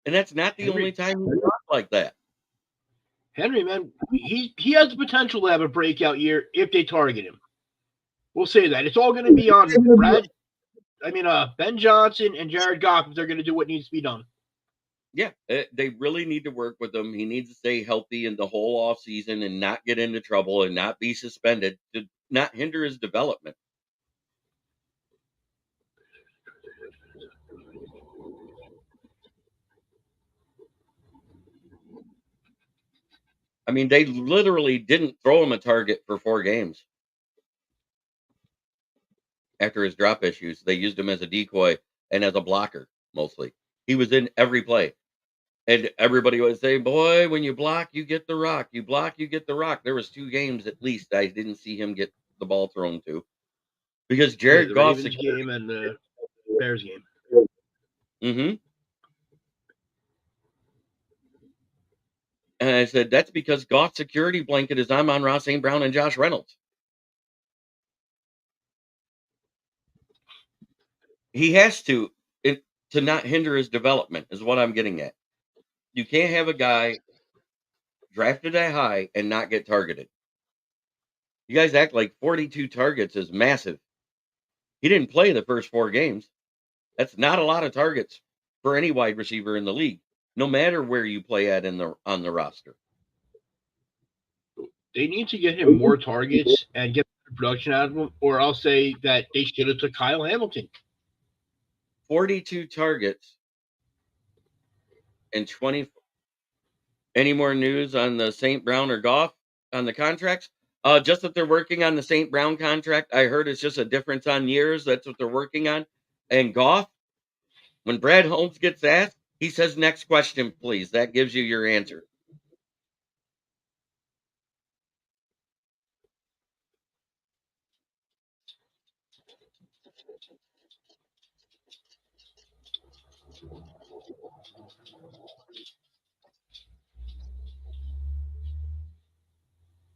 And that's not the only time he blocked like that. Henry, man, he has the potential to have a breakout year if they target him. We'll say that. It's all going to be on Ben Johnson and Jared Goff if they're going to do what needs to be done. Yeah, they really need to work with him. He needs to stay healthy in the whole off season and not get into trouble and not be suspended to not hinder his development. I mean, they literally didn't throw him a target for 4 games. After his drop issues, they used him as a decoy and as a blocker mostly. He was in every play. And everybody would say, "Boy, when you block, you get the rock. You block, you get the rock." There was 2 games at least I didn't see him get the ball thrown to because Jared The Goff's Ravens game and the Bears game. Mm-hmm. And I said, that's because Goff's security blanket is Amon-Ra St. Brown and Josh Reynolds. He has to not hinder his development is what I'm getting at. You can't have a guy drafted that high and not get targeted. You guys act like 42 targets is massive. He didn't play the first 4 games. That's not a lot of targets for any wide receiver in the league, no matter where you play at on the roster. They need to get him more targets and get production out of him, or I'll say that they should have took Kyle Hamilton. 42 targets and 20. Any more news on the St. Brown or Goff on the contracts? Just that they're working on the St. Brown contract. I heard it's just a difference on years. That's what they're working on. And Goff, when Brad Holmes gets asked, he says, "Next question, please." That gives you your answer.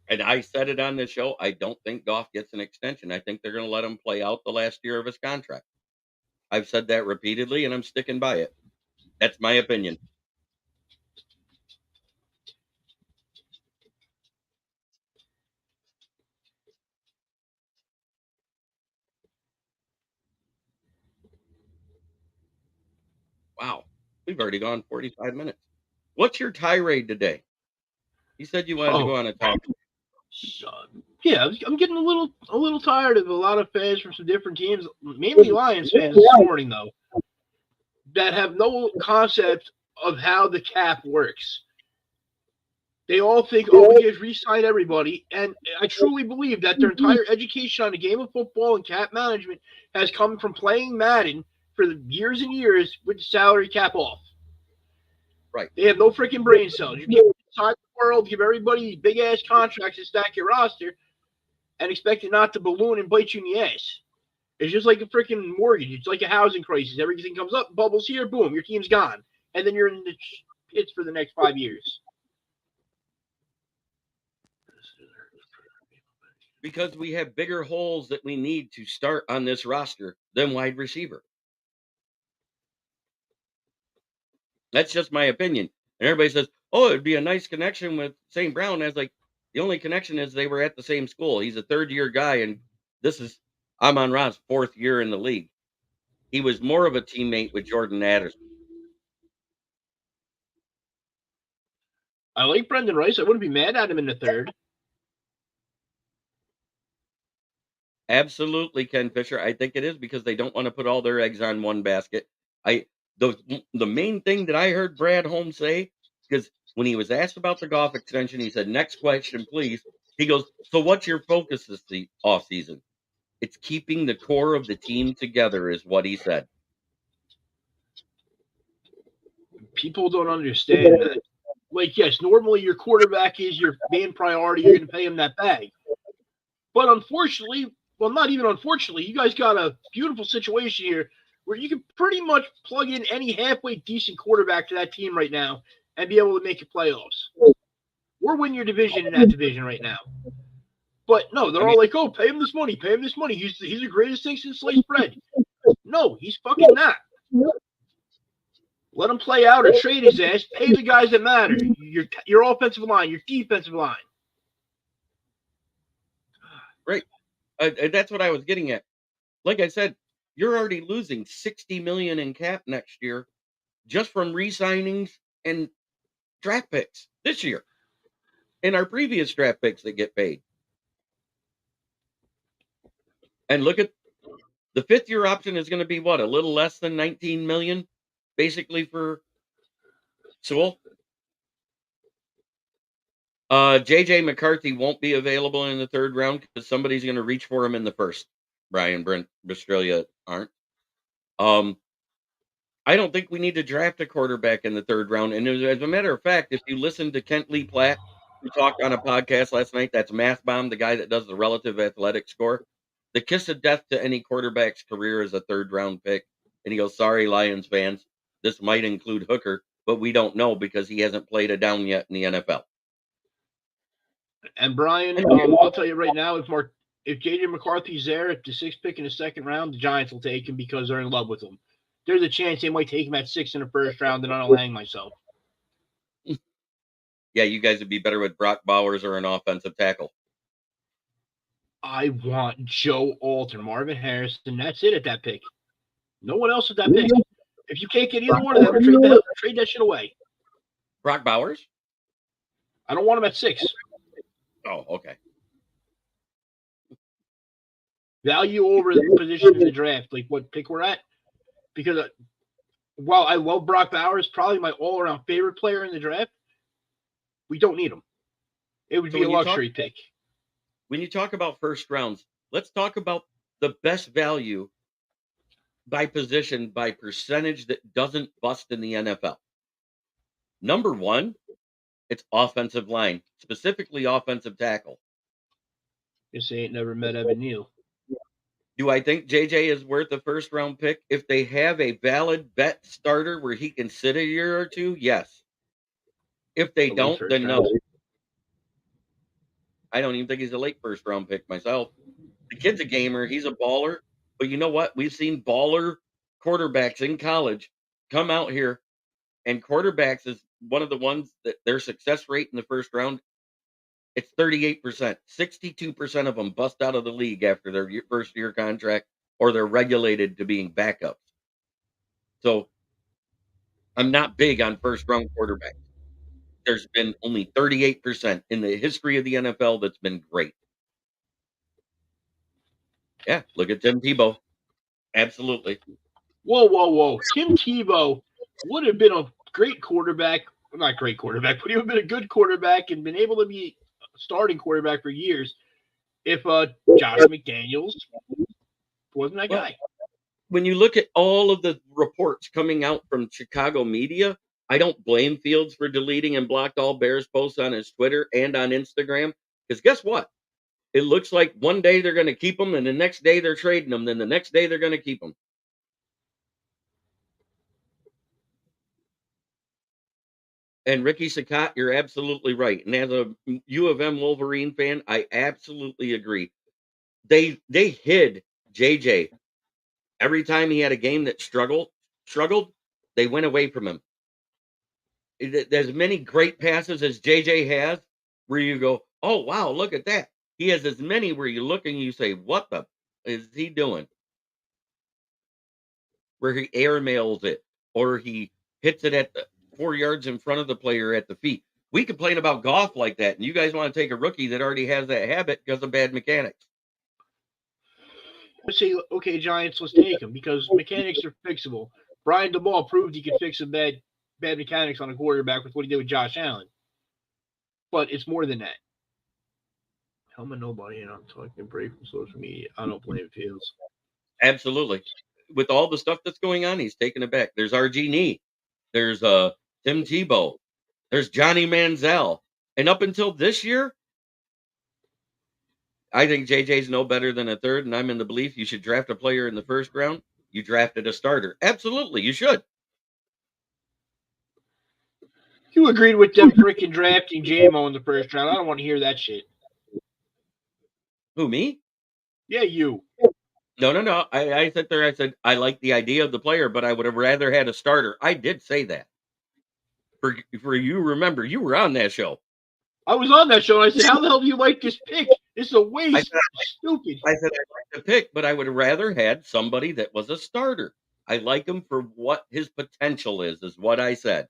And I said it on the show. I don't think Goff gets an extension. I think they're going to let him play out the last year of his contract. I've said that repeatedly, and I'm sticking by it. That's my opinion. Wow. We've already gone 45 minutes. What's your tirade today? You said you wanted to go on a talk. Yeah, I'm getting a little tired of a lot of fans from some different teams, mainly Lions fans this morning though, that have no concept of how the cap works. They all think, oh, we just re-sign everybody, and I truly believe that their entire education on the game of football and cap management has come from playing Madden for years and years with the salary cap off. Right. They have no freaking brain cells. You can't decide the world, give everybody big ass contracts and stack your roster, and expect it not to balloon and bite you in the ass. It's just like a freaking mortgage. It's like a housing crisis. Everything comes up, bubbles here, boom, your team's gone, and then you're in the pits for the next 5 years. Because we have bigger holes that we need to start on this roster than wide receiver. That's just my opinion. And everybody says, oh, it'd be a nice connection with St. Brown. I was like, the only connection is they were at the same school. He's a third-year guy, and Amon Ra's fourth year in the league. He was more of a teammate with Jordan Addison. I like Brendan Rice. I wouldn't be mad at him in the third. Absolutely, Ken Fisher. I think it is because they don't want to put all their eggs on one basket. The main thing that I heard Brad Holmes say, because when he was asked about the golf extension, he said, next question, please. He goes, so what's your focus this off season? It's keeping the core of the team together, is what he said. People don't understand that. Like, yes, normally your quarterback is your main priority. You're going to pay him that bag. But unfortunately, well, not even unfortunately, you guys got a beautiful situation here where you can pretty much plug in any halfway decent quarterback to that team right now and be able to make your playoffs. Or win your division in that division right now. But no, they're all like, oh, pay him this money, pay him this money. He's the greatest thing since sliced bread. No, he's fucking not. Let him play out or trade his ass. Pay the guys that matter. Your offensive line, your defensive line. Right. That's what I was getting at. Like I said, you're already losing $60 million in cap next year just from re-signings and draft picks this year. And our previous draft picks that get paid. And look at the fifth year option is going to be what, a little less than 19 million, basically for Sewell. JJ McCarthy won't be available in the third round because somebody's going to reach for him in the first. Brian Brent Australia aren't. I don't think we need to draft a quarterback in the third round. And as a matter of fact, if you listen to Kent Lee Platt, who talked on a podcast last night, that's Math Bomb, the guy that does the relative athletic score. The kiss of death to any quarterback's career is a third round pick. And he goes, sorry, Lions fans, this might include Hooker, but we don't know because he hasn't played a down yet in the NFL. And Brian, I'll tell you right now, if JJ McCarthy's there at the sixth pick in the second round, the Giants will take him because they're in love with him. There's a chance they might take him at 6 in the first round, and I'll hang myself. Yeah, you guys would be better with Brock Bowers or an offensive tackle. I want Joe Alter, Marvin Harrison. That's it at that pick. No one else at that pick. If you can't get either one of them, trade that shit away. Brock Bowers? I don't want him at 6. Oh, okay. Value over the position in the draft, like what pick we're at. Because while I love Brock Bowers, probably my all-around favorite player in the draft, we don't need him. It would be a luxury pick. When you talk about first rounds, let's talk about the best value by position, by percentage that doesn't bust in the NFL. Number one, it's offensive line, specifically offensive tackle. This ain't never met Evan Neal. Do I think JJ is worth a first round pick? If they have a valid vet starter where he can sit a year or two, yes. If they don't, then no. I don't even think he's a late first round pick myself. The kid's a gamer. He's a baller. But you know what? We've seen baller quarterbacks in college come out here, and quarterbacks is one of the ones that their success rate in the first round, it's 38%. 62% of them bust out of the league after their first year contract, or they're regulated to being backups. So I'm not big on first round quarterbacks. There's been only 38% in the history of the NFL that's been great. Yeah, look at Tim Tebow. Absolutely. Whoa. Tim Tebow would have been a great quarterback. Not great quarterback, but he would have been a good quarterback and been able to be a starting quarterback for years if Josh McDaniels wasn't that Well, guy. when you look at all of the reports coming out from Chicago media, I don't blame Fields for deleting and blocked all Bears posts on his Twitter and on Instagram. Because guess what? It looks like one day they're going to keep him, and the next day they're trading him. Then the next day they're going to keep him. And Ricky Sakat, you're absolutely right. And as a U of M Wolverine fan, I absolutely agree. They hid JJ every time he had a game that struggled. They went away from him. There's many great passes as JJ has, where you go, oh wow, look at that. He has as many where you look and you say, what the is he doing? Where he airmails it or he hits it at the 4 yards in front of the player at the feet. We complain about golf like that, and you guys want to take a rookie that already has that habit because of bad mechanics. Let's say, okay, Giants, let's take him because mechanics are fixable. Brian DeBall proved he could fix some bad mechanics on a quarterback with what he did with Josh Allen. But it's more than that. Helmet nobody, and I'm talking break from social media. I don't blame Fields. Absolutely. With all the stuff that's going on, he's taking it back. There's RG Nee. There's Tim Tebow. There's Johnny Manziel. And up until this year, I think JJ's no better than a third, and I'm in the belief you should draft a player in the first round. You drafted a starter. Absolutely, you should. You agreed with them freaking drafting JMO in the first round. I don't want to hear that shit. Who, me? Yeah, you. No. I sat there, I said, I like the idea of the player, but I would have rather had a starter. I did say that. For you, remember, you were on that show. I was on that show, and I said, how the hell do you like this pick? It's a waste. Stupid. I said, I like the pick, but I would have rather had somebody that was a starter. I like him for what his potential is what I said.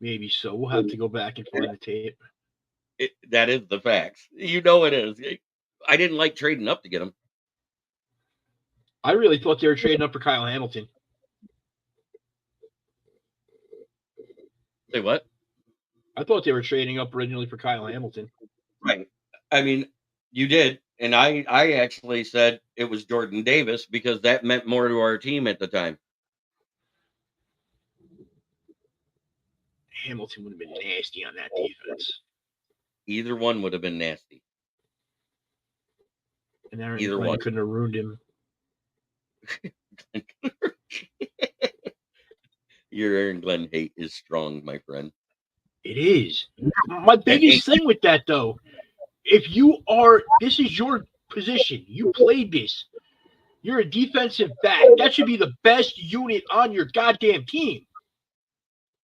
Maybe so. We'll have to go back and find the tape. That is the facts. You know it is. I didn't like trading up to get him. I really thought they were trading up for Kyle Hamilton. Say what? I thought they were trading up originally for Kyle Hamilton. Right. I mean, you did. And I actually said it was Jordan Davis because that meant more to our team at the time. Hamilton would have been nasty on that defense. Either one would have been nasty. And Aaron Glenn couldn't have ruined him. Your Aaron Glenn hate is strong, my friend. It is. My biggest thing with that, though, if this is your position, you played this, you're a defensive back, that should be the best unit on your goddamn team.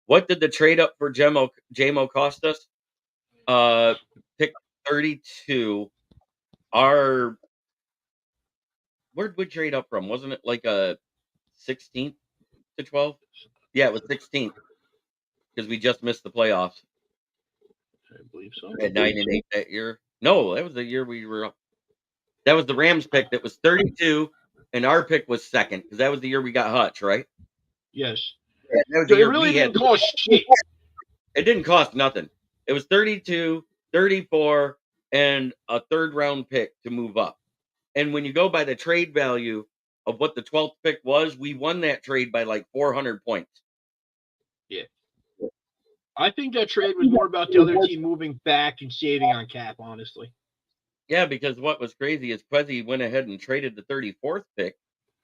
What did the trade up for JMO cost us? Pick 32. Where'd we trade up from? Wasn't it like a 16th to 12? Yeah, it was 16th because we just missed the playoffs. I believe so. At 9-8 that year. No, that was the year we were up. That was the Rams pick that was 32, and our pick was second because that was the year we got Hutch, right? Yes. Yeah, that was so it really didn't cost shit. It didn't cost nothing. It was 32, 34, and a third round pick to move up. And when you go by the trade value of what the 12th pick was, we won that trade by like 400 points. Yeah. I think that trade was more about the other team moving back and saving on cap, honestly. Yeah, because what was crazy is Quezzy went ahead and traded the 34th pick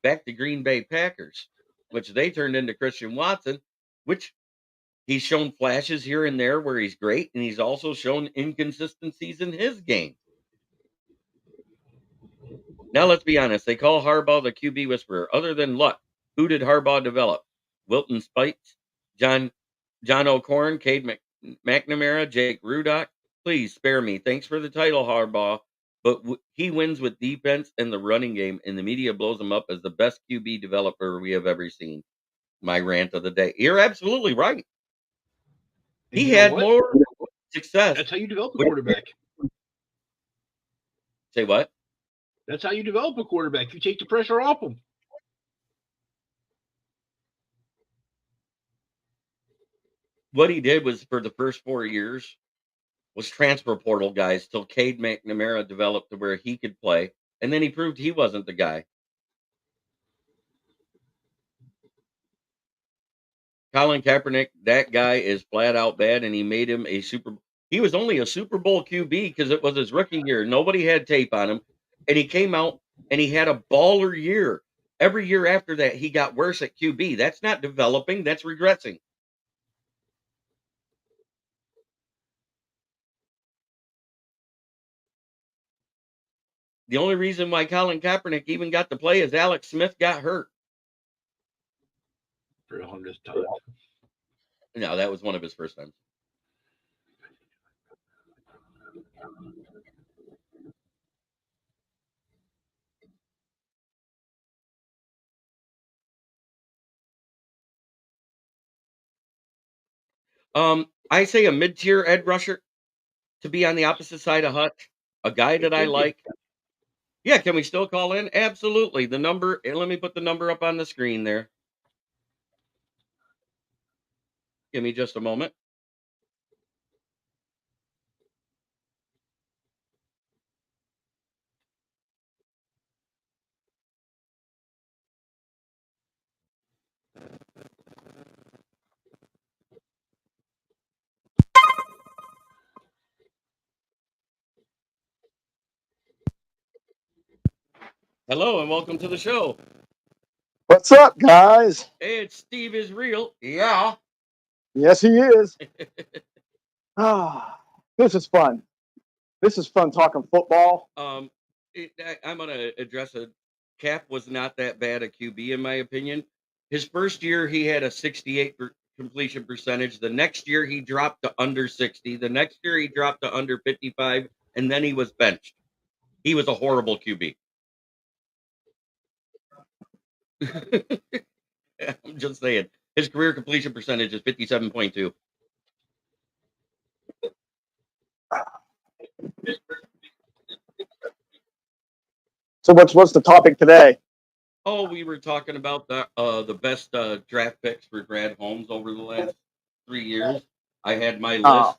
back to Green Bay Packers, which they turned into Christian Watson, which he's shown flashes here and there where he's great, and he's also shown inconsistencies in his game. Now, let's be honest. They call Harbaugh the QB whisperer. Other than Luck, who did Harbaugh develop? Wilton Spites, John O'Corn, Cade McNamara, Jake Rudock. Please spare me. Thanks for the title, Harbaugh. But he wins with defense and the running game, and the media blows him up as the best QB developer we have ever seen. My rant of the day. You're absolutely right. He had more success. That's how you develop a quarterback. Say what? That's how you develop a quarterback. You take the pressure off them. What he did was for the first 4 years was transfer portal guys till Cade McNamara developed to where he could play, and then he proved he wasn't the guy. Colin Kaepernick, that guy is flat out bad, and he made him a Super. He was only a Super Bowl QB because it was his rookie year. Nobody had tape on him, and he came out and he had a baller year. Every year after that, he got worse at QB. That's not developing. That's regressing. The only reason why Colin Kaepernick even got to play is Alex Smith got hurt. For the 100th time. No, that was one of his first times. I say a mid-tier edge rusher to be on the opposite side of Hutch, a guy that I like. Yeah, can we still call in? Absolutely. The number, let me put the number up on the screen there. Give me just a moment. Hello and welcome to the show. What's up, guys? Hey, it's Steve is real. Yeah. Yes, he is. This is fun. This is fun talking football. I'm going to address it. Cap was not that bad a QB, in my opinion. His first year, he had a 68 completion percentage. The next year, he dropped to under 60. The next year, he dropped to under 55, and then he was benched. He was a horrible QB. I'm just saying. His career completion percentage is 57.2. So what's the topic today? Oh, we were talking about the best draft picks for Brad Holmes over the last 3 years. I had my list,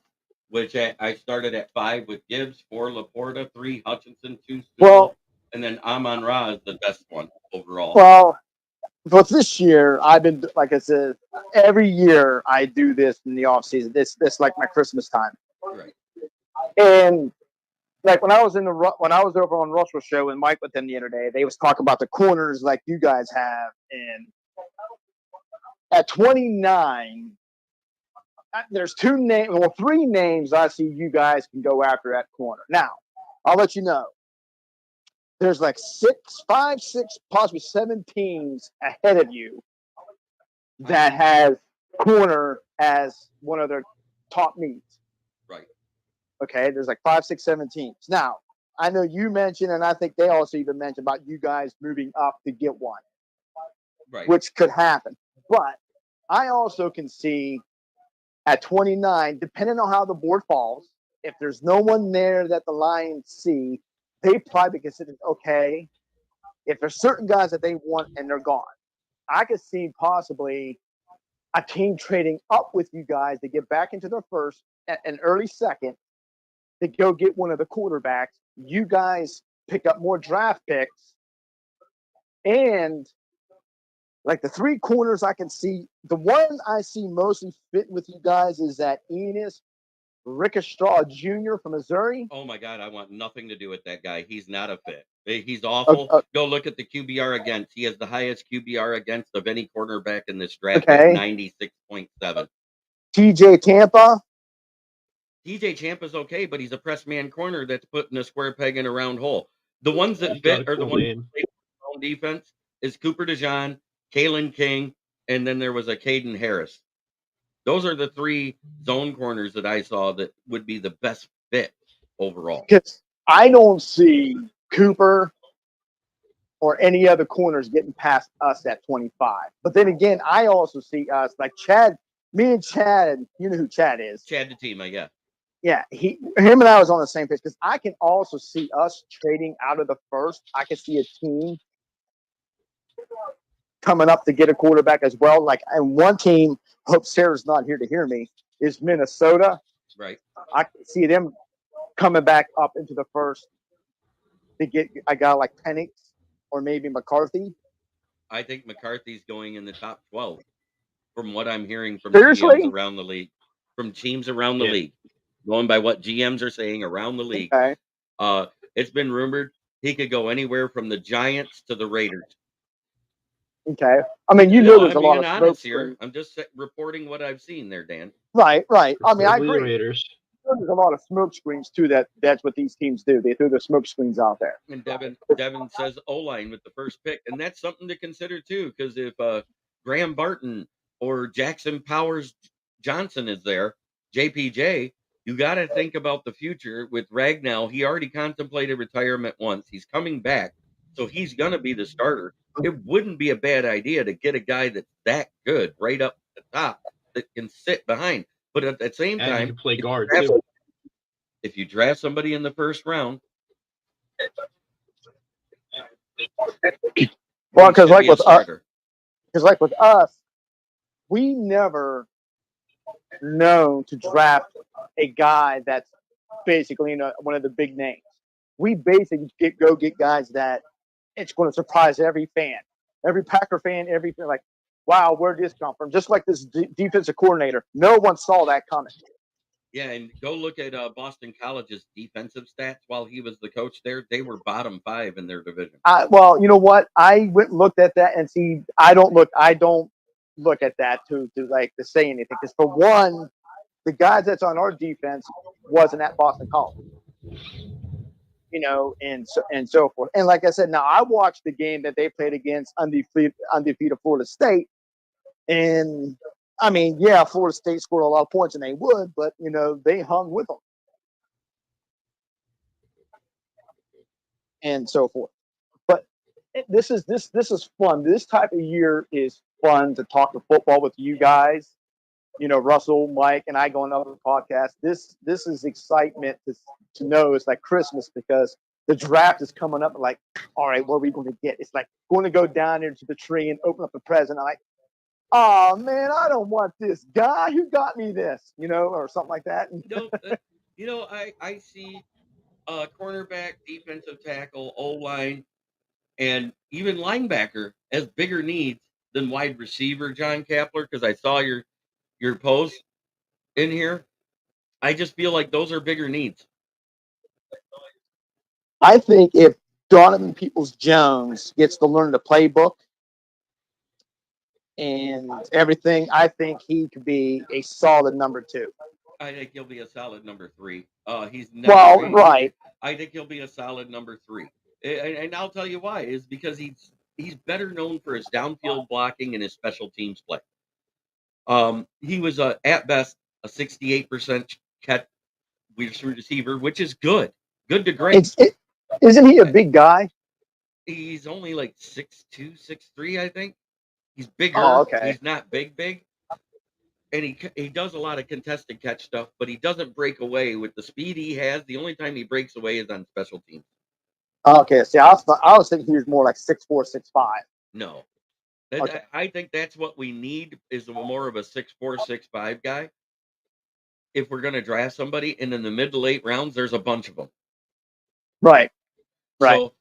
which I started at 5 with Gibbs, 4 Laporta, 3 Hutchinson, 2 Sewell, and then Amon-Ra is the best one overall. Well, but this year I've been, like I said, every year I do this in the offseason. This like my Christmas time. Right. And like when I was over on Russell's show and Mike with them the other day, they was talking about the corners like you guys have, and at 29, there's 3 names I see you guys can go after at corner. Now, I'll let you know. There's like 5, 6, possibly 7 teams ahead of you that has corner as one of their top needs. Right. Okay, there's like 5, 6, 7 teams. Now, I know you mentioned, and I think they also even mentioned about you guys moving up to get one. Right. Which could happen. But I also can see at 29, depending on how the board falls, if there's no one there that the Lions see, they probably consider, okay, if there's certain guys that they want and they're gone, I could see possibly a team trading up with you guys to get back into their first and early second to go get one of the quarterbacks. You guys pick up more draft picks, and like the 3 corners I can see, the one I see mostly fit with you guys is that Enos Rickestraw Jr. from Missouri. Oh my God, I want nothing to do with that guy. He's not a fit. He's awful. Go look at the QBR against. He has the highest QBR against of any cornerback in this draft at 96.7. TJ Tampa. TJ Tampa's okay, but he's a press man corner that's putting a square peg in a round hole. The ones that fit are the ones that play on defense is Cooper DeJean, Kalen King, and then there was a Caden Harris. Those are the 3 zone corners that I saw that would be the best fit overall. Because I don't see Cooper or any other corners getting past us at 25. But then again, I also see us like Chad, me and Chad, you know who Chad is. Chad Detima, yeah. Yeah, him and I was on the same page because I can also see us trading out of the first. I can see a team coming up to get a quarterback as well. Like, and one team, hope Sarah's not here to hear me, is Minnesota. Right. I can see them coming back up into the first to get a guy like Penix or maybe McCarthy. I think McCarthy's going in the top 12 from what I'm hearing from GMs Seriously? around the league, from teams around the Yeah. league, going by what GMs are saying around the league. Okay. It's been rumored he could go anywhere from the Giants to the Raiders. Okay. I mean, there's I'm a lot being of smoke honest screens. here. I'm just reporting what I've seen there, Dan. Right. I mean, I Probably the agree. Raiders. There's a lot of smoke screens too. That's what these teams do. They throw the smoke screens out there. And Devin says O-line with the first pick, and that's something to consider too. Because if Graham Barton or Jackson Powers Johnson is there, JPJ, you got to think about the future with Ragnow. He already contemplated retirement once. He's coming back, so he's going to be the starter. It wouldn't be a bad idea to get a guy that's that good right up the top that can sit behind. But at the same And he time, can play guard draft- too. if you draft somebody in the first round, Well, he because should be a starter. like with us, we never known to draft a guy that's basically one of the big names. We basically get guys that it's going to surprise every fan, every Packer fan, like, wow, where'd this come from? Just like this defensive coordinator, no one saw that coming. Yeah, and go look at Boston College's defensive stats while he was the coach there. They were bottom 5 in their division. Well, you know what? I went and looked at that and see. I don't look at that to say anything because for one, the guys that's on our defense wasn't at Boston College, and so forth. And like I said, now I watched the game that they played against undefeated Florida State, and I mean, yeah, Florida State scored a lot of points, and they would, but they hung with them, and so forth. But this is fun. This type of year is fun to talk to football with you guys. Russell, Mike, and I going over the podcast. This is excitement to know it's like Christmas because the draft is coming up. Like, all right, what are we going to get? It's like going to go down into the tree and open up the present. I'm like, oh man, I don't want this guy. Who got me this? Or something like that. I see cornerback, defensive tackle, O-line, and even linebacker as bigger needs than wide receiver, John Kapler, because I saw your post in here. I just feel like those are bigger needs. I think if Donovan Peoples-Jones gets to learn the playbook and everything, I think he could be a solid number 2. I think he'll be a solid number 3. He's right. I think he'll be a solid number 3, and I'll tell you why. Is because he's better known for his downfield blocking and his special teams play. He was at best a 68% catch receiver, which is good to great. Isn't he a big guy? He's only like 6'2", 6'3", I think. He's bigger. Oh, okay. He's not big. And he does a lot of contested catch stuff, but he doesn't break away with the speed he has. The only time he breaks away is on special teams. Okay, see, I was thinking he was more like 6'4", 6'5". No. Okay. I think that's what we need is more of a 6'4", 6'5" guy. If we're going to draft somebody, and in the mid to late rounds, there's a bunch of them. Right. So,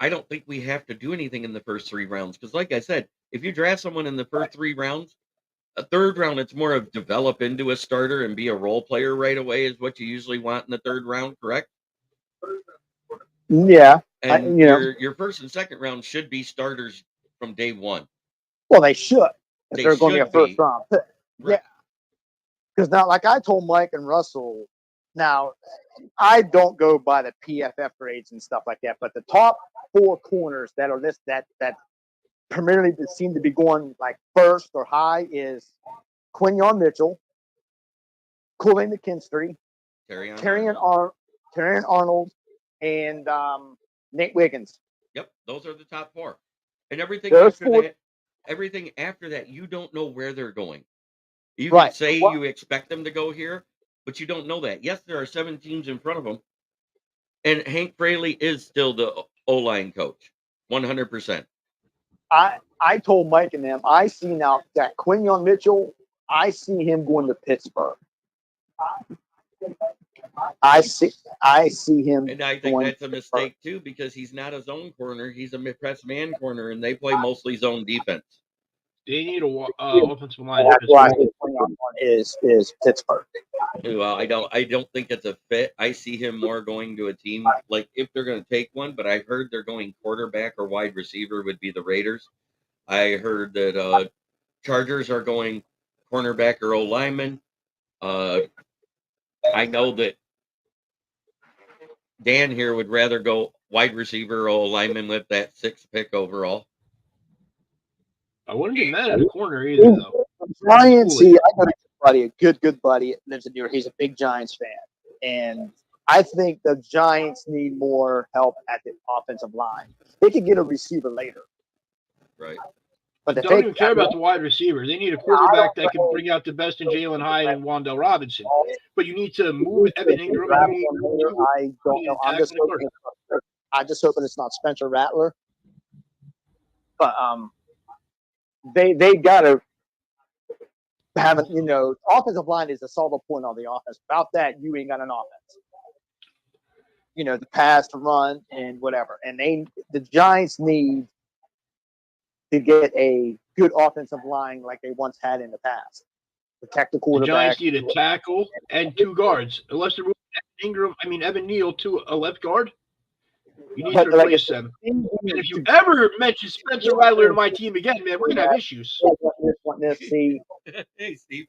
I don't think we have to do anything in the first 3 rounds. Because like I said, if you draft someone in the first 3 rounds, a third round, it's more of develop into a starter and be a role player right away is what you usually want in the third round, correct? Yeah. And your first and second round should be starters from day 1. Well, they should. If they're going to be a first round pick. Right. Yeah. Because now, like I told Mike and Russell, now I don't go by the PFF grades and stuff like that, but the top 4 corners that are that primarily seem to be going like first or high is Quinyon Mitchell, Kool-Aid McKinstry, Terrion Arnold, and Nate Wiggins. Yep, those are the top 4. And everything after that, you don't know where they're going. You can say you expect them to go here, but you don't know that. Yes, there are 7 teams in front of them, and Hank Fraley is still the O-line coach, 100%. I told Mike and them, I see now that Quinyon Mitchell, I see him going to Pittsburgh. I see him. And I think that's a mistake too, because he's not a zone corner. He's a press man corner, and they play mostly zone defense. They need a offensive line. That's why is Pittsburgh. Well, I don't think it's a fit. I see him more going to a team like if they're going to take one. But I heard they're going quarterback or wide receiver would be the Raiders. I heard that Chargers are going cornerback or O lineman. I know that Dan here would rather go wide receiver or O lineman with that 6th pick overall. I wouldn't get mad at a corner either, though. Giants, I got a buddy, a good buddy, lives in New York. He's a big Giants fan, and I think the Giants need more help at the offensive line. They could get a receiver later, right? But they don't even care about the wide receiver. They need a quarterback that can bring out the best in Jalen Hyde and Wan'Dale Robinson. But you need to move Evan Ingram. I don't know. I'm just hoping it's not Spencer Rattler. But they got to have offensive line is a solid point on the offense. Without that, you ain't got an offense. The pass to run and whatever. And the Giants need to get a good offensive line like they once had in the past. Protect the quarterback. The Giants need a tackle and 2 guards. Unless they're moving Evan Neal to a left guard, you need to replace them. And if you ever mention Spencer Rattler to my team again, man, we're gonna have issues. Hey, Steve.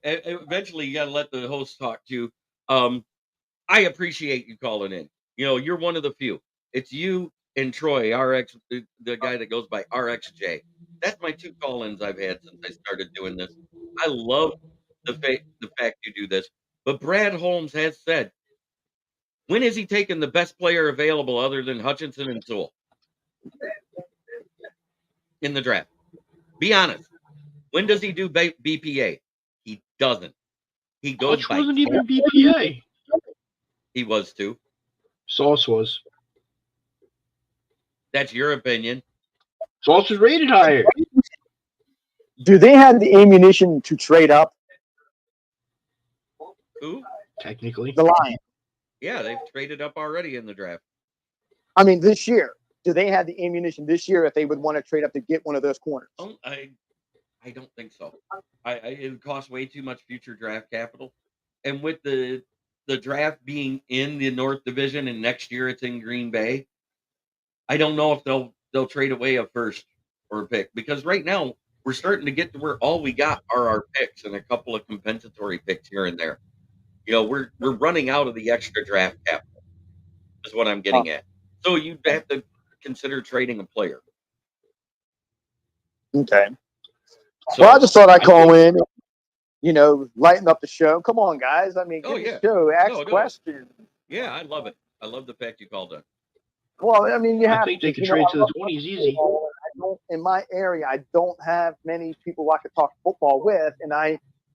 Eventually you got to let the host talk too. I appreciate you calling in. You're one of the few. It's you and Troy, RX, the guy that goes by RXJ. That's my 2 call-ins I've had since I started doing this. I love the fact you do this. But Brad Holmes has said, when is he taking the best player available other than Hutchinson and Sewell in the draft? Be honest. When does he do BPA? He doesn't. He goes Hutch wasn't even BPA. He was too. Sauce was. That's your opinion. Sauce was rated higher. Do they have the ammunition to trade up? Who? Technically. The Lions. Yeah, they've traded up already in the draft. I mean, this year. Do they have the ammunition this year if they would want to trade up to get one of those corners? I don't think so. It would cost way too much future draft capital. And with the draft being in the North Division and next year it's in Green Bay, I don't know if they'll trade away a first or a pick, because right now we're starting to get to where all we got are our picks and a couple of compensatory picks here and there. We're running out of the extra draft capital is what I'm getting at. So you'd have to consider trading a player. Okay. So, well, I just thought I'd call in, lighten up the show. Come on, guys. I mean, the show, ask questions. Yeah, I love it. I love the fact you called in. Well, I mean, I think they can trade to the 20s easy. In my area, I don't have many people I could talk football with. And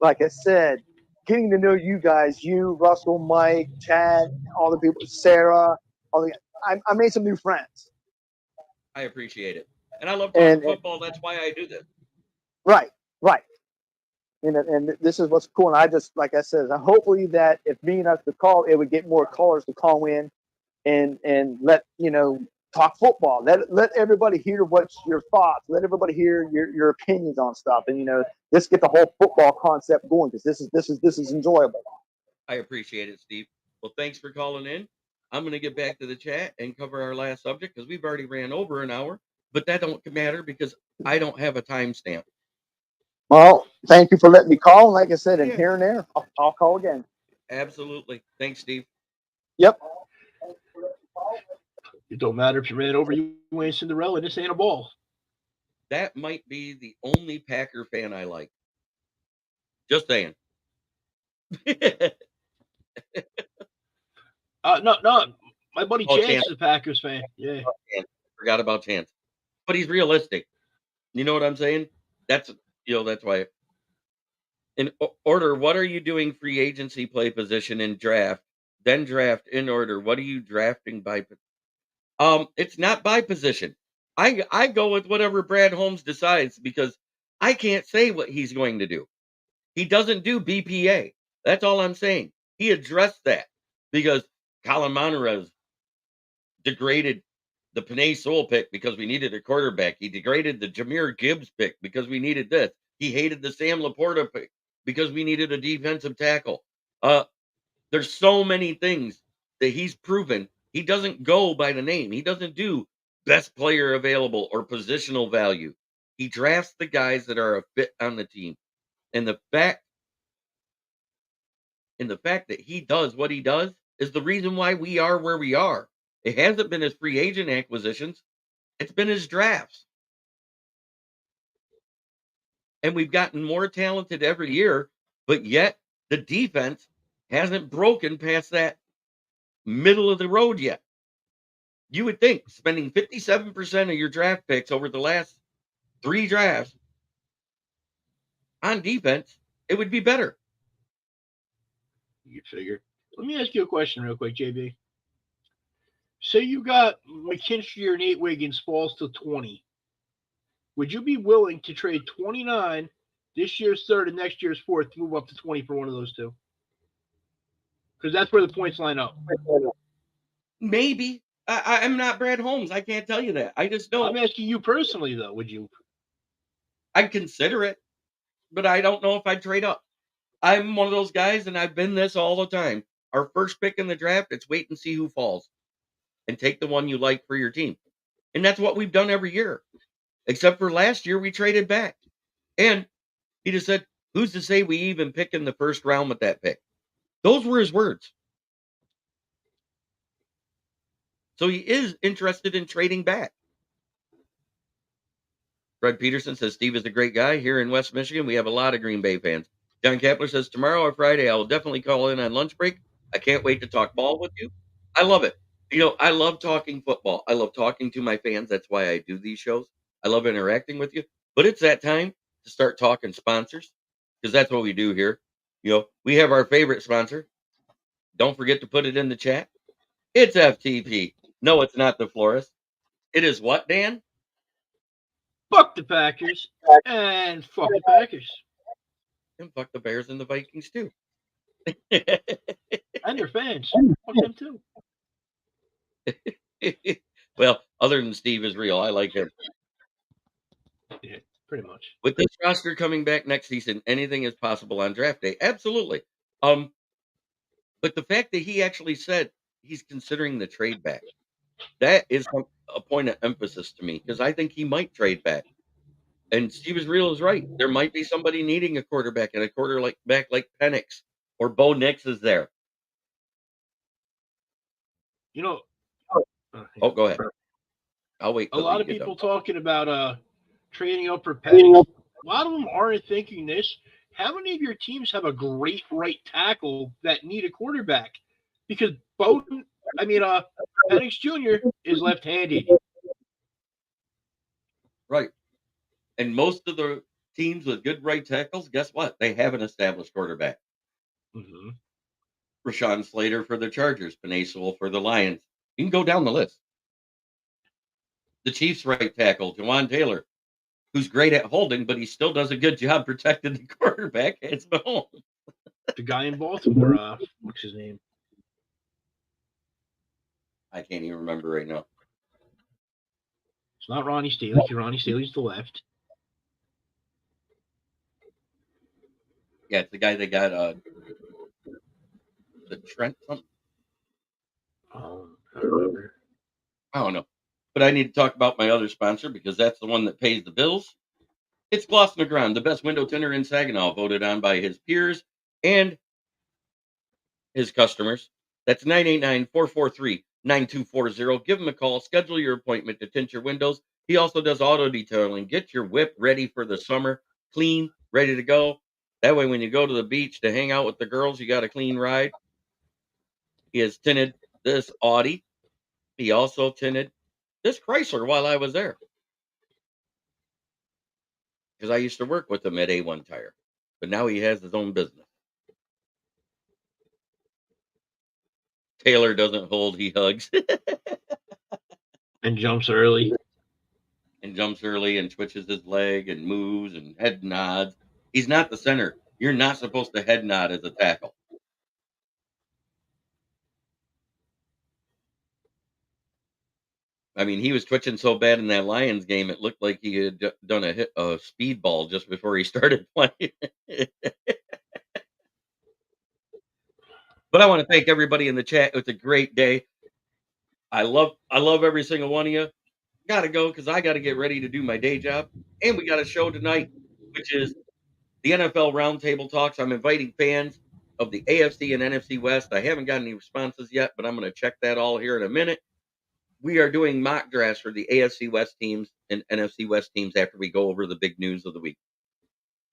like I said, getting to know you guys, you, Russell, Mike, Chad, all the people, Sarah, I made some new friends. I appreciate it. And I love talking football. That's why I do this. Right. And this is what's cool. And I just, like I said, hopefully that if me and us could call, it would get more callers to call in and let, talk football. Let everybody hear what's your thoughts. Let everybody hear your opinions on stuff. And, let's get the whole football concept going, because this is enjoyable. I appreciate it, Steve. Well, thanks for calling in. I'm going to get back to the chat and cover our last subject, because we've already ran over an hour, but that don't matter because I don't have a timestamp. Well, thank you for letting me call. Like I said, and here and there, I'll call again. Absolutely. Thanks, Steve. Yep. It don't matter if you ran over, you ain't Cinderella. This ain't a ball. That might be the only Packer fan I like. Just saying. No. My buddy Chance is a Packers fan. Yeah. Forgot about Chance. But he's realistic. You know what I'm saying? That's why. In order, what are you doing free agency play position in draft? Then draft in order. What are you drafting by? It's not by position. I go with whatever Brad Holmes decides because I can't say what he's going to do. He doesn't do BPA. That's all I'm saying. He addressed that because Colin Monterez degraded the Panay Sewell pick because we needed a quarterback. He degraded the Jahmyr Gibbs pick because we needed this. He hated the Sam Laporta pick because we needed a defensive tackle. There's so many things that he's proven. He doesn't go by the name. He doesn't do best player available or positional value. He drafts the guys that are a fit on the team. And the fact that he does what he does is the reason why we are where we are. It hasn't been his free agent acquisitions. It's been his drafts. And we've gotten more talented every year, but yet the defense hasn't broken past that middle of the road yet. You would think spending 57% of your draft picks over the last 3 drafts on defense, it would be better. You figure. Let me ask you a question real quick, JB. Say you got McKinstry or Nate Wiggins falls to 20. Would you be willing to trade 29, this year's third and next year's fourth, to move up to 20 for one of those two? Because that's where the points line up. Maybe. I'm not Brad Holmes. I can't tell you that. I just don't. I'm asking you personally, though. Would you? I'd consider it, but I don't know if I'd trade up. I'm one of those guys, and I've been this all the time. Our first pick in the draft, it's wait and see who falls and take the one you like for your team. And that's what we've done every year. Except for last year, we traded back. And he just said, who's to say we even pick in the first round with that pick? Those were his words. So he is interested in trading back. Fred Peterson says Steve is a great guy. Here in West Michigan, we have a lot of Green Bay fans. John Kapler says tomorrow or Friday, I will definitely call in on lunch break. I can't wait to talk ball with you. I love it. I love talking football. I love talking to my fans. That's why I do these shows. I love interacting with you. But it's that time to start talking sponsors because that's what we do here. We have our favorite sponsor. Don't forget to put it in the chat. It's FTP. No, it's not the florist. It is what, Dan? Fuck the Packers and fuck the Packers. And fuck the Bears and the Vikings too. And their fans. Fuck them too. Well, other than Steve is real, I like him. Yeah, pretty much. With this roster coming back next season, anything is possible on draft day. Absolutely. But the fact that he actually said he's considering the trade back, that is a point of emphasis to me because I think he might trade back. And Steve is real is right. There might be somebody needing a quarterback and a quarterback like Penix or Bo Nix is there. Oh, go ahead. I'll wait. A lot of people talking about trading up for Penix. A lot of them aren't thinking this. How many of your teams have a great right tackle that need a quarterback? Because Penix Jr. is left-handed. Right. And most of the teams with good right tackles, guess what? They have an established quarterback. Mm-hmm. Rashawn Slater for the Chargers, Panay Sewell for the Lions. You can go down the list. The Chiefs' right tackle, Jawan Taylor, who's great at holding, but he still does a good job protecting the quarterback. It's Mahomes. The guy in Baltimore, what's his name? I can't even remember right now. It's not Ronnie Staley. Ronnie Staley's the left. Yeah, it's the guy that got the Trent something. Oh, I don't remember. I don't know. But I need to talk about my other sponsor because that's the one that pays the bills. It's Gloss McGrawn, the best window tinter in Saginaw, voted on by his peers and his customers. That's 989-443-9240. Give him a call. Schedule your appointment to tint your windows. He also does auto detailing. Get your whip ready for the summer, clean, ready to go. That way, when you go to the beach to hang out with the girls, you got a clean ride. He has tinted this Audi. He also tinted this Chrysler while I was there. Because I used to work with him at A1 Tire. but now he has his own business. Taylor doesn't hold, he hugs. And jumps early. And jumps early and twitches his leg and moves and head nods. He's not the center. You're not supposed to head nod as a tackle. I mean, he was twitching so bad in that Lions game, it looked like he had done a speedball just before he started playing. But I want to thank everybody in the chat. It was a great day. I love every single one of you. Got to go because I got to get ready to do my day job. And we got a show tonight, which is the NFL Roundtable Talks. I'm inviting fans of the AFC and NFC West. I haven't got any responses yet, but I'm going to check that all here in a minute. We are doing mock drafts for the AFC West teams and NFC West teams after we go over the big news of the week.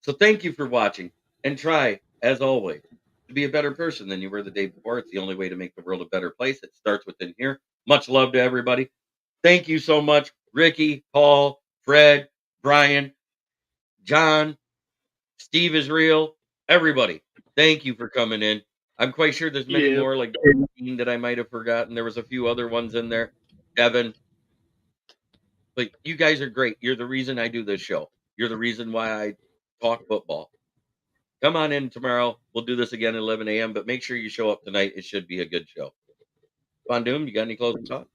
So thank you for watching, and try, as always, to be a better person than you were the day before. It's the only way to make the world a better place. It starts within here. Much love to everybody. Thank you so much, Ricky, Paul, Fred, Brian, John, Steve is real. Everybody, thank you for coming in. I'm quite sure there's many more, like that I might have forgotten. There was a few other ones in there. Devin. But you guys are great. You're the reason I do this show. You're the reason why I talk football. Come on in tomorrow. We'll do this again at 11 a.m., but make sure you show up tonight. It should be a good show. Von Doom, you got any closing thoughts?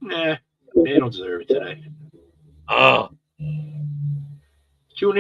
Nah, they don't deserve it today. Oh,